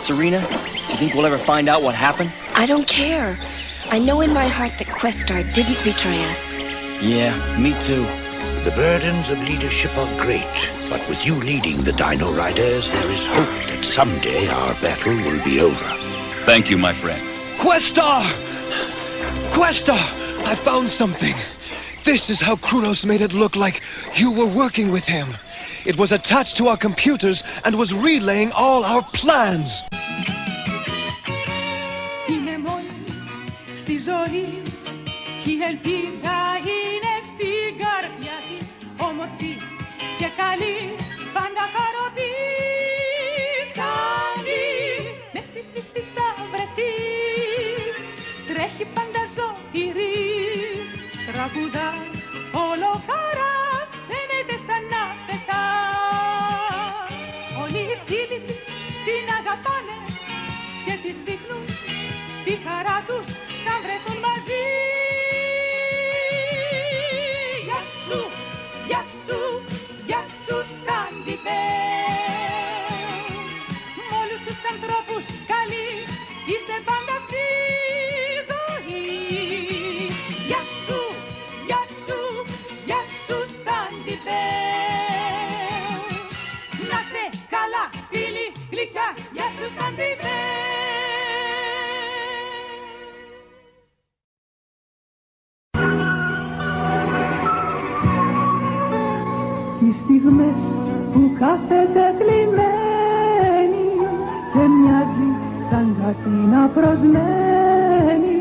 Serena, do you think we'll ever find out what happened? I don't care. I know in my heart that Questar didn't betray us. Yeah, me too. The burdens of leadership are great, but with you leading the Dino Riders, there is hope that someday our battle will be over. Thank you, my friend. Questar! Questar! I found something. This is how Krulos made it look like you were working with him. It was attached to our computers and was relaying all our plans. Είναι μόνη στη ζωή και η ελπίδα είναι στην καρδιά της, όμορφη και καλή, πάντα χαροπήσανη, μες στη φύση σαν βρεθεί, τρέχει πάντα ζωηρή, τραγουδά όλο χαρά, φαίνεται σαν να πετά. Όλοι οι φίλοι της την αγαπάνε και της δείχνουν τη χαρά τους σαν βρεθούν μαζί. Γεια σου, γεια σου, γεια σου Σκαντιπέ. Μ' όλους τους ανθρώπους καλή είσαι πάντα στη ζωή. Γεια σου, γεια σου, γεια σου Σκαντιπέ. Να σε καλά φίλοι γλυκιά, γεια σου Σκαντιπέ. κάτι να προσμένει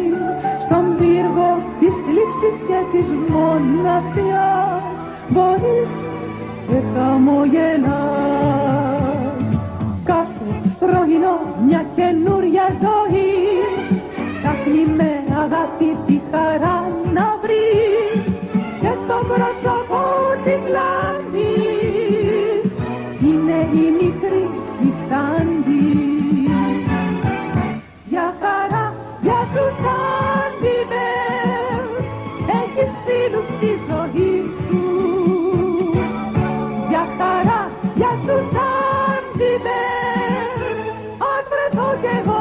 στον πύργο της θλίψης και της μοναξιάς. Μπορείς και χαμογελάς. Κάθε πρωινό μια καινούρια ζωή ψάχνει με αγάπη τη χαρά να βρει και στο πρόσωπο της λάμπης είναι η μικρή Ιστάντη. Για χαρά, για τους άντιμες έχεις φίλους στη ζωή σου. Για χαρά, για τους άντιμες ας βρεθώ κι εγώ